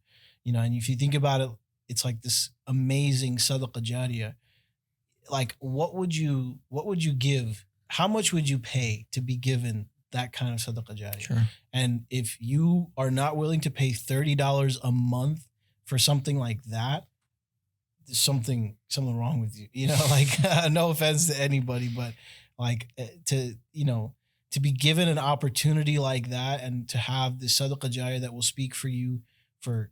And if you think about it, it's like this amazing sadaqah jariyah. Like, what would you give? How much would you pay to be given that kind of sadaqah jariyah? Sure. And if you are not willing to pay $30 a month for something like that, there's something wrong with you. No offense to anybody, but like to be given an opportunity like that and to have this sadaqah jariyah that will speak for you for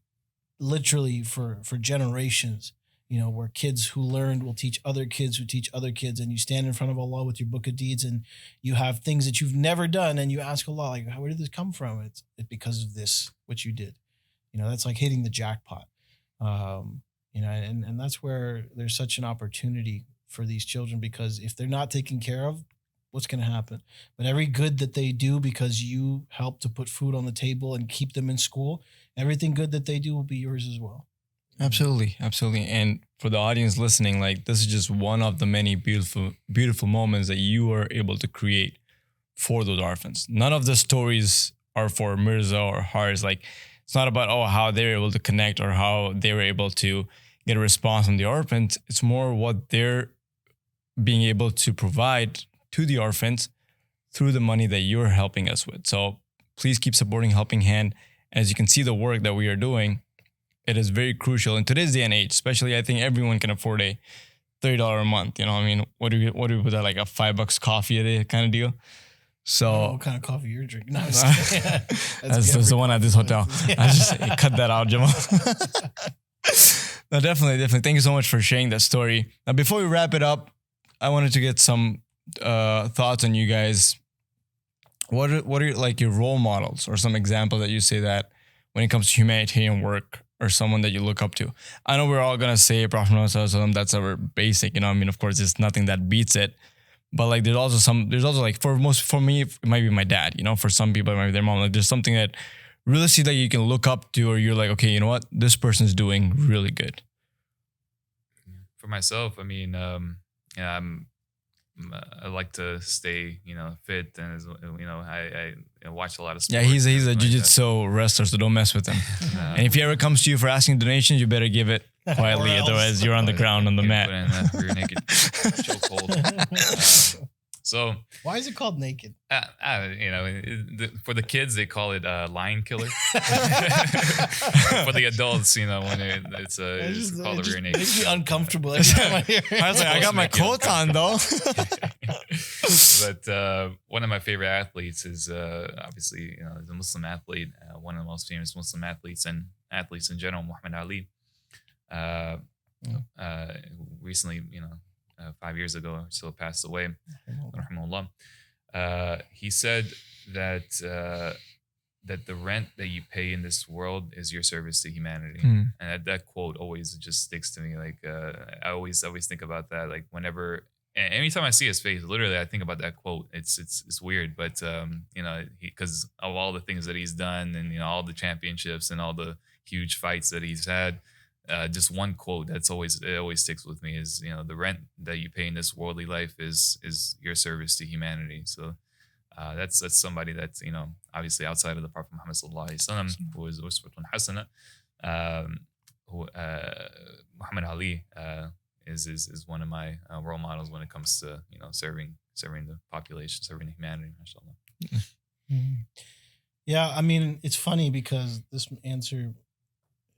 literally for generations. Where kids who learned will teach other kids who teach other kids, and you stand in front of Allah with your book of deeds and you have things that you've never done and you ask Allah, like, where did this come from? It's because of this, what you did. That's like hitting the jackpot. And that's where there's such an opportunity for these children, because if they're not taken care of, what's going to happen? But every good that they do because you help to put food on the table and keep them in school, everything good that they do will be yours as well. Absolutely. And for the audience listening, like, this is just one of the many beautiful, beautiful moments that you are able to create for those orphans. None of the stories are for Mirza or Haris. Like, it's not about, how they were able to connect or how they were able to get a response from the orphans. It's more what they're being able to provide to the orphans through the money that you're helping us with. So please keep supporting Helping Hand. As you can see, the work that we are doing, it is very crucial in today's day and age. Especially, I think everyone can afford a $30 a month. What do we put that, like a $5 coffee a day kind of deal? So what kind of coffee you're drinking? No, that's the one at this hotel. Yeah. I just cut that out, Jamal. No, definitely. Thank you so much for sharing that story. Now, before we wrap it up, I wanted to get some thoughts on you guys. What are like your role models or some example that you say that when it comes to humanitarian work, or someone that you look up to? I know we're all going to say Prophet Muhammad, that's our basic, of course, there's nothing that beats it. But like, there's also like, for me, it might be my dad, for some people, it might be their mom. Like, there's something that really see that you can look up to, or you're like, okay, you know what? This person's doing really good. For myself, I like to stay, fit, and I watch a lot of sports. Yeah, he's a jiu-jitsu wrestler, so don't mess with him. And if he ever comes to you for asking donations, you better give it quietly, otherwise you're on the ground on the mat. Rear naked chokehold. So Why is it called naked? for the kids they call it lion killer. For the adults, when it's called a rear naked. Makes me uncomfortable every time I hear it. I was like, I got my coat on though. But one of my favorite athletes is obviously the Muslim athlete, one of the most famous Muslim athletes and athletes in general, Muhammad Ali. Recently, 5 years ago or so, passed away. Rahimahullah. He said that the rent that you pay in this world is your service to humanity. And that quote always just sticks to me. Like I always think about that. Like anytime I see his face, literally I think about that quote. It's weird, but because of all the things that he's done and all the championships and all the huge fights that he's had. Just one quote it always sticks with me is the rent that you pay in this worldly life is your service to humanity. So that's somebody that's obviously outside of the Prophet Muhammad sallallahu alaihi wasallam, who is uswatun hasana. Muhammad Ali is one of my role models when it comes to serving the population, serving humanity. Mashallah. Yeah, I mean it's funny because this answer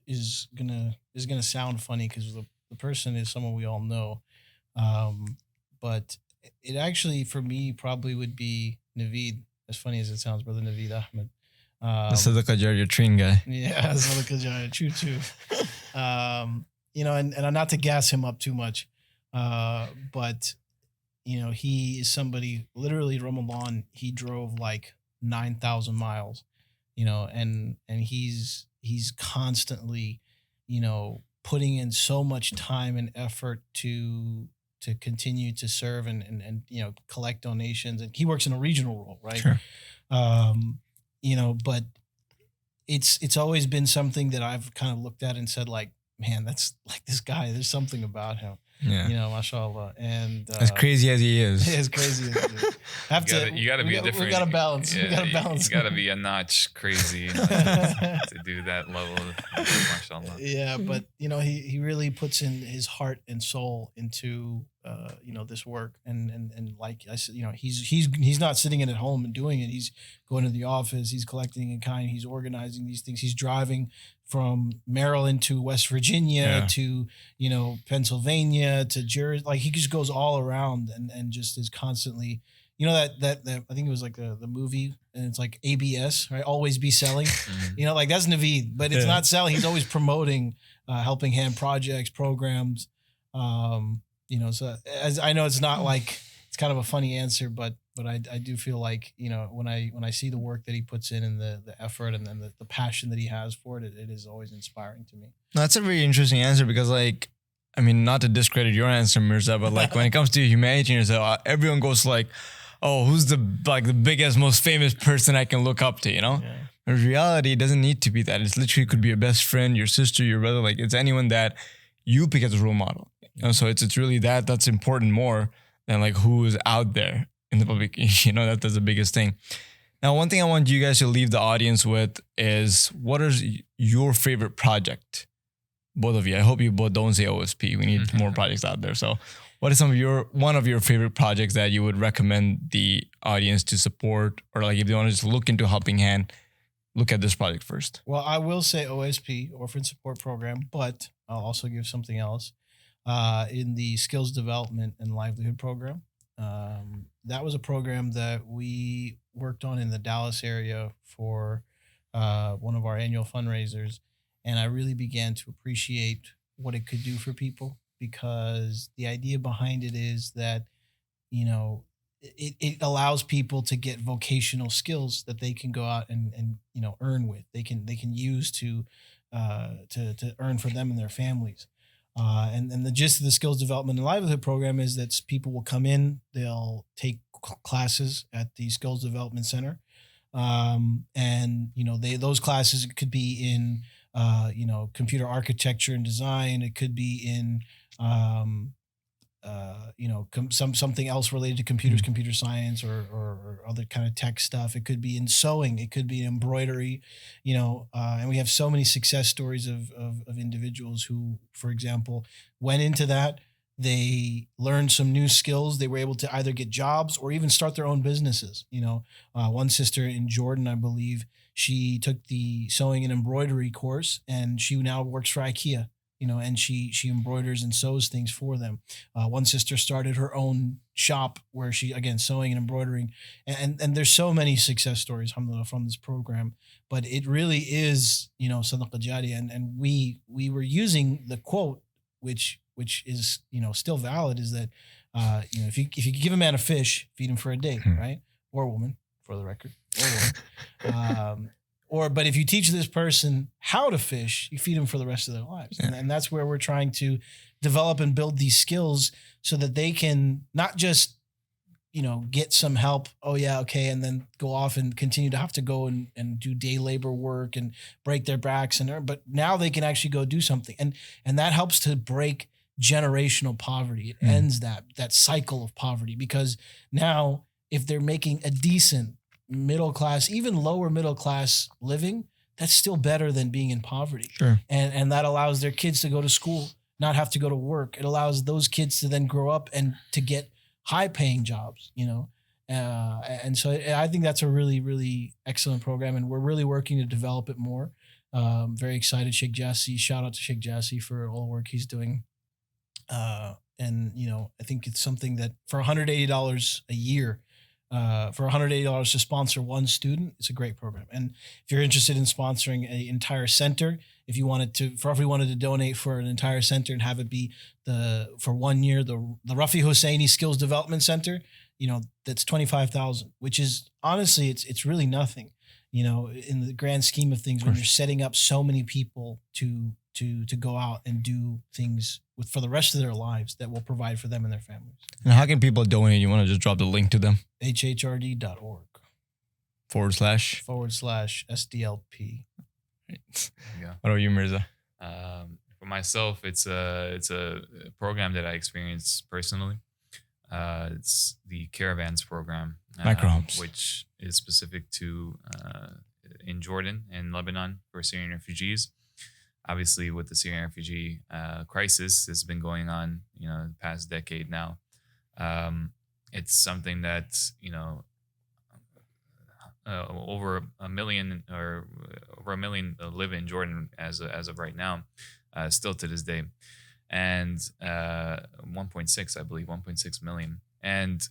is gonna sound funny because the person is someone we all know, but it actually for me probably would be Naveed. As funny as it sounds, brother Naveed Ahmed. The Sadaqah Jariyah train guy. Yeah, Sadaqah Jariyah, true. And not to gas him up too much, but he is somebody. Literally, Ramadan, he drove like 9,000 miles. And he's constantly, putting in so much time and effort to continue to serve and collect donations. And he works in a regional role, right? Sure. But it's always been something that I've kind of looked at and said, like, man, that's like this guy. There's something about him. Yeah. Mashallah. And as crazy as he is. As crazy as he is. You gotta be different. We gotta balance. Yeah, we gotta balance. You gotta be a notch crazy to do that level of mashallah. Yeah, but he really puts in his heart and soul into this work, and like I said, he's not sitting in at home and doing it. He's going to the office. He's collecting in kind. He's organizing these things. He's driving from Maryland to West Virginia to Pennsylvania to Jersey. Like he just goes all around and just is constantly. That I think it was like the movie, and it's like ABS, right? Always be selling. Like that's Naveed, but it's not selling. He's always promoting helping hand projects, programs. So as I know, it's not like it's kind of a funny answer, but I do feel like when I see the work that he puts in and the effort and then the passion that he has for it, it is always inspiring to me. No, that's a very interesting answer because not to discredit your answer, Mirza, but like when it comes to humanity, everyone goes like, oh, who's the biggest, most famous person I can look up to, Yeah. In reality, it doesn't need to be that. It's literally could be your best friend, your sister, your brother. Like it's anyone that you pick as a role model. So it's really that's important more than like who is out there in the public. That's the biggest thing. Now, one thing I want you guys to leave the audience with is what is your favorite project? Both of you. I hope you both don't say OSP. We need more projects out there. So what is one of your favorite projects that you would recommend the audience to support, or like if they want to just look into Helping Hand, look at this project first? Well, I will say OSP, Orphan Support Program, but I'll also give something else. In the Skills Development and Livelihood Program. That was a program that we worked on in the Dallas area for one of our annual fundraisers. And I really began to appreciate what it could do for people, because the idea behind it is that, it allows people to get vocational skills that they can go out and earn with. They can use to earn for them and their families. And the gist of the Skills Development and Livelihood Program is that people will come in, they'll take classes at the Skills Development Center. Those classes could be in, computer architecture and design. It could be in, something else related to computers, computer science, or other kind of tech stuff. It could be in sewing. It could be in embroidery, and we have so many success stories of individuals who, for example, went into that, They learned some new skills. They were able to either get jobs or even start their own businesses. One sister in Jordan, I believe, she took the sewing and embroidery course, and she now works for IKEA. And she embroiders and sews things for them. One sister started her own shop where she, again, sewing and embroidering. And there's so many success stories, alhamdulillah, from this program. But it really is, Sadaqa Jariyah. And we were using the quote, which is, still valid, is that, if you give a man a fish, feed him for a day, right? Or a woman, for the record, or a woman. But if you teach this person how to fish, you feed them for the rest of their lives. Yeah. And that's where we're trying to develop and build these skills so that they can not just, get some help. Oh yeah. Okay. And then go off and continue to have to go and do day labor work and break their backs. But now they can actually go do something. And that helps to break generational poverty. It ends that cycle of poverty, because now if they're making a decent middle class, even lower middle class living, that's still better than being in poverty. Sure. And that allows their kids to go to school, not have to go to work. It allows those kids to then grow up and to get high paying jobs, and so I think that's a really, really excellent program, and we're really working to develop it more. Very excited. Sheikh Jassi, shout out to Sheikh Jassi for all the work he's doing. And I think it's something that for $180 a year, for $180 to sponsor one student, it's a great program. And if you're interested in sponsoring an entire center, if we wanted to donate for an entire center and have it be for 1 year, the Rafi Hosseini Skills Development Center, that's $25,000, which is honestly, it's really nothing, in the grand scheme of things, when you're setting up so many people to go out and do things for the rest of their lives that will provide for them and their families. And how can people donate? You want to just drop the link to them? HHRD.org / /SDLP. Yeah. What about you, Mirza? For myself, it's a program that I experienced personally. It's the Caravans program, which is specific to in Jordan and Lebanon for Syrian refugees. Obviously, with the Syrian refugee crisis that's been going on, the past decade now, it's something that over a million live in Jordan as of right now, still to this day, and 1.6, I believe, 1.6 million, and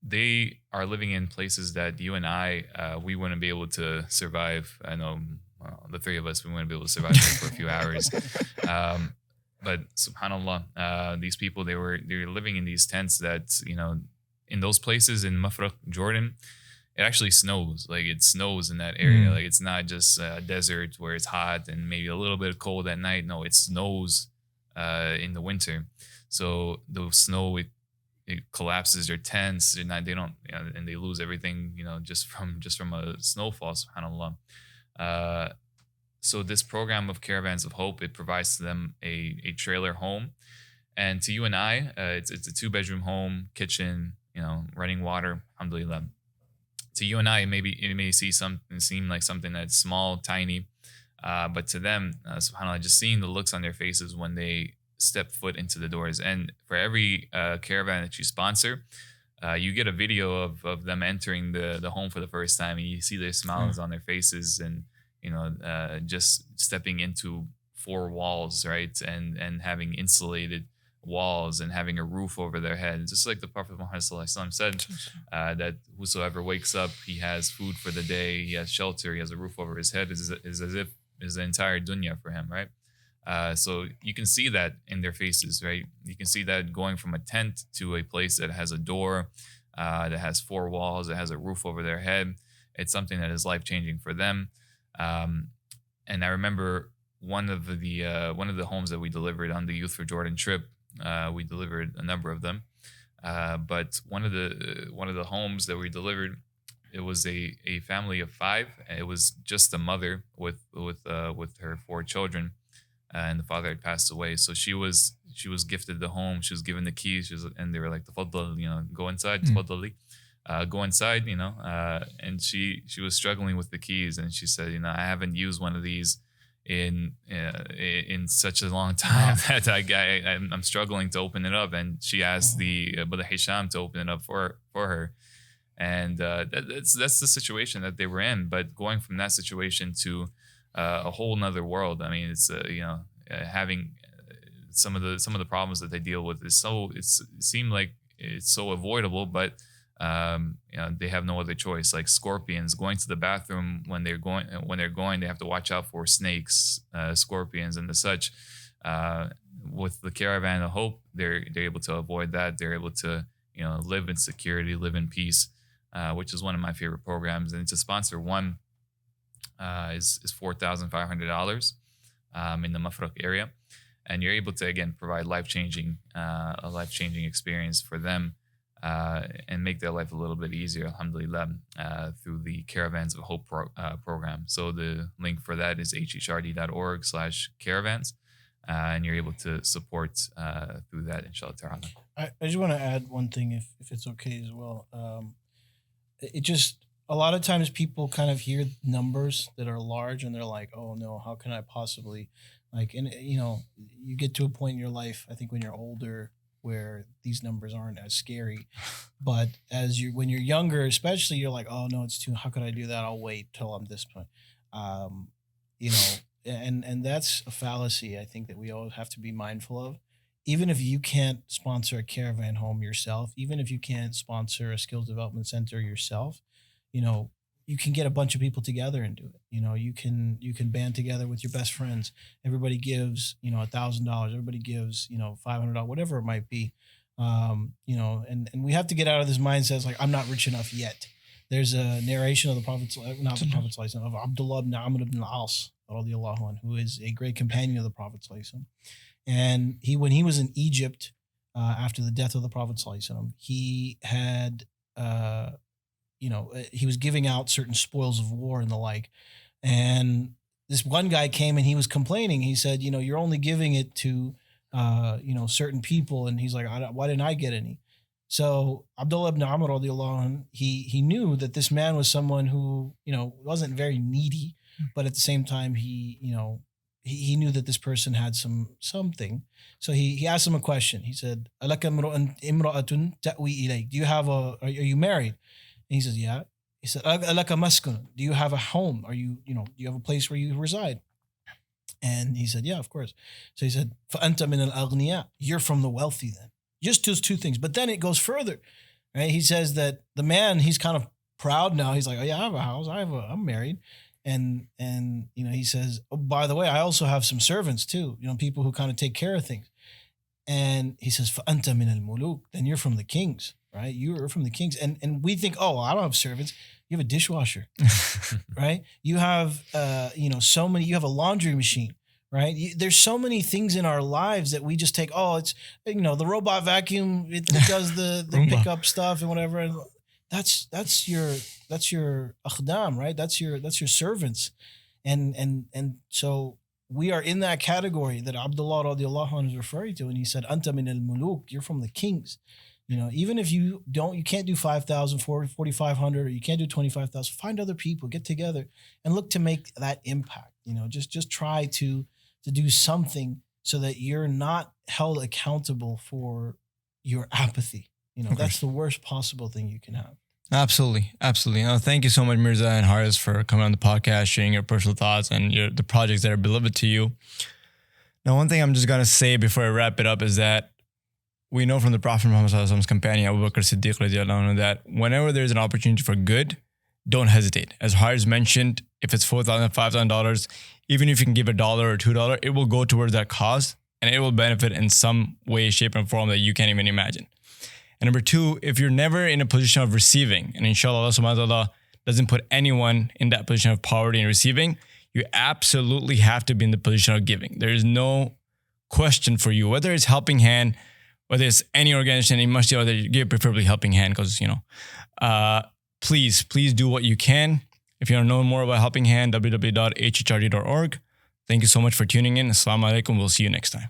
they are living in places that you and I we wouldn't be able to survive. I know. The three of us, we wouldn't be able to survive for a few hours. But subhanAllah, these people, they were living in these tents that, in those places in Mafraq, Jordan, it actually snows. Like, it snows in that area. Like, it's not just a desert where it's hot and maybe a little bit cold at night. No, it snows in the winter. So the snow, it collapses their tents. And they lose everything, just from a snowfall, subhanAllah. So this program of Caravans of Hope, it provides to them a trailer home, and to you and I, it's a 2-bedroom home, kitchen, running water, alhamdulillah. To you and I, it may seem like something that's small, tiny, but to them, subhanAllah, just seeing the looks on their faces when they step foot into the doors. And for every caravan that you sponsor, you get a video of them entering the home for the first time, and you see their smiles on their faces, and just stepping into 4 walls, right, and having insulated walls and having a roof over their head, just like the Prophet Muhammad said, that whosoever wakes up, he has food for the day, he has shelter, he has a roof over his head, is as if is the entire dunya for him, right? So you can see that in their faces, right? You can see that going from a tent to a place that has a door, that has 4 walls, that has a roof over their head. It's something that is life-changing for them. And I remember one of the homes that we delivered on the Youth for Jordan trip. We delivered a number of them, but one of the homes that we delivered, it was a family of 5. It was just a mother with her 4 children. And the father had passed away, so she was gifted the home. She was given the keys. And they were like, "Tafaddal, go inside, tafaddali, go inside," and she was struggling with the keys, and she said, "I haven't used one of these in such a long time that I'm struggling to open it up. And she asked the Brother Hisham to open it up for her. And that's the situation that they were in. But going from that situation to a whole nother world, I mean, it's having some of the problems that they deal with is it seemed like it's so avoidable, but they have no other choice. Like scorpions, going to the bathroom when they're going, they have to watch out for snakes, scorpions, and the such. With the Caravan of Hope, they're able to avoid that. They're able to live in security, live in peace, which is one of my favorite programs. And to sponsor one is $4,500 in the Mafraq area, and you're able to again provide a life-changing experience for them. And make their life a little bit easier, alhamdulillah, through the Caravans of Hope program. So the link for that is hrd.org/caravans, and you're able to support through that, inshallah ta'ala. I just want to add one thing, if it's okay as well. It just, a lot of times people kind of hear numbers that are large and they're like, oh no, how can I possibly, and you get to a point in your life, I think when you're older, where these numbers aren't as scary, but when you're younger, especially, you're like, oh no, it's too, how could I do that? I'll wait till I'm this point. And that's a fallacy I think that we always have to be mindful of. Even if you can't sponsor a caravan home yourself, even if you can't sponsor a skills development center yourself, you can get a bunch of people together and do it. You can band together with your best friends. Everybody gives, $1,000. Everybody gives, $500, whatever it might be. And we have to get out of this mindset. It's like, I'm not rich enough yet. There's a narration of the Prophet, not the Prophet, of Abdullah ibn Amr ibn al-As, who is a great companion of the Prophet. And when he was in Egypt, after the death of the Prophet, he had, he was giving out certain spoils of war and the like. And this one guy came and he was complaining. He said, you're only giving it to, certain people. And he's like, why didn't I get any? So Abdullah ibn Amr, he knew that this man was someone who, wasn't very needy, but at the same time, he knew that this person had something. So he asked him a question. He said, "Alaka imra'atun ta'wi ilayk?" Are you married? And he says, yeah. He said, "Alaka maskun?" Do you have a home? Do you have a place where you reside? And he said, yeah, of course. So he said, فَأَنْتَ مِنَ الْأَغْنِيَاءِ? You're from the wealthy then. Just those two things. But then it goes further, right? He says that the man, he's kind of proud now. He's like, oh yeah, I have a house. I'm married. And he says, oh, by the way, I also have some servants too, people who kind of take care of things. And he says, فَأَنْتَ مِنَ الْمُلُوكِ? Then you're from the kings, right? You are from the kings. And we think, oh, I don't have servants. You have a dishwasher, right? You have, you have a laundry machine, right? There's so many things in our lives that we just take, oh, it's, the robot vacuum, it does the pickup stuff and whatever. And that's your akhdam, right? That's your servants. And so we are in that category that Abdullah radiallahu anhu is referring to. And he said, Anta min al-muluk, you're from the kings. Even if you can't do 5,000, 4,500, or you can't do 25,000, find other people, get together and look to make that impact. Just try to do something so that you're not held accountable for your apathy. That's the worst possible thing you can have. Absolutely. Thank you so much, Mirza and Haris, for coming on the podcast, sharing your personal thoughts and the projects that are beloved to you. Now, one thing I'm just going to say before I wrap it up is that we know from the Prophet Muhammad's companion, Abu Bakr Siddiq radiallahu anhu, that whenever there's an opportunity for good, don't hesitate. As Haris mentioned, if it's $4,000, $5,000, even if you can give $1 or $2, it will go towards that cause and it will benefit in some way, shape, and form that you can't even imagine. And number two, if you're never in a position of receiving, and inshallah, Allah subhanahu wa ta'ala doesn't put anyone in that position of poverty and receiving, you absolutely have to be in the position of giving. There is no question for you, whether it's Helping Hand, whether it's any organization in masjid, whether you give preferably Helping Hand, because, please do what you can. If you want to know more about Helping Hand, www.hhrd.org. Thank you so much for tuning in. Assalamu alaikum. We'll see you next time.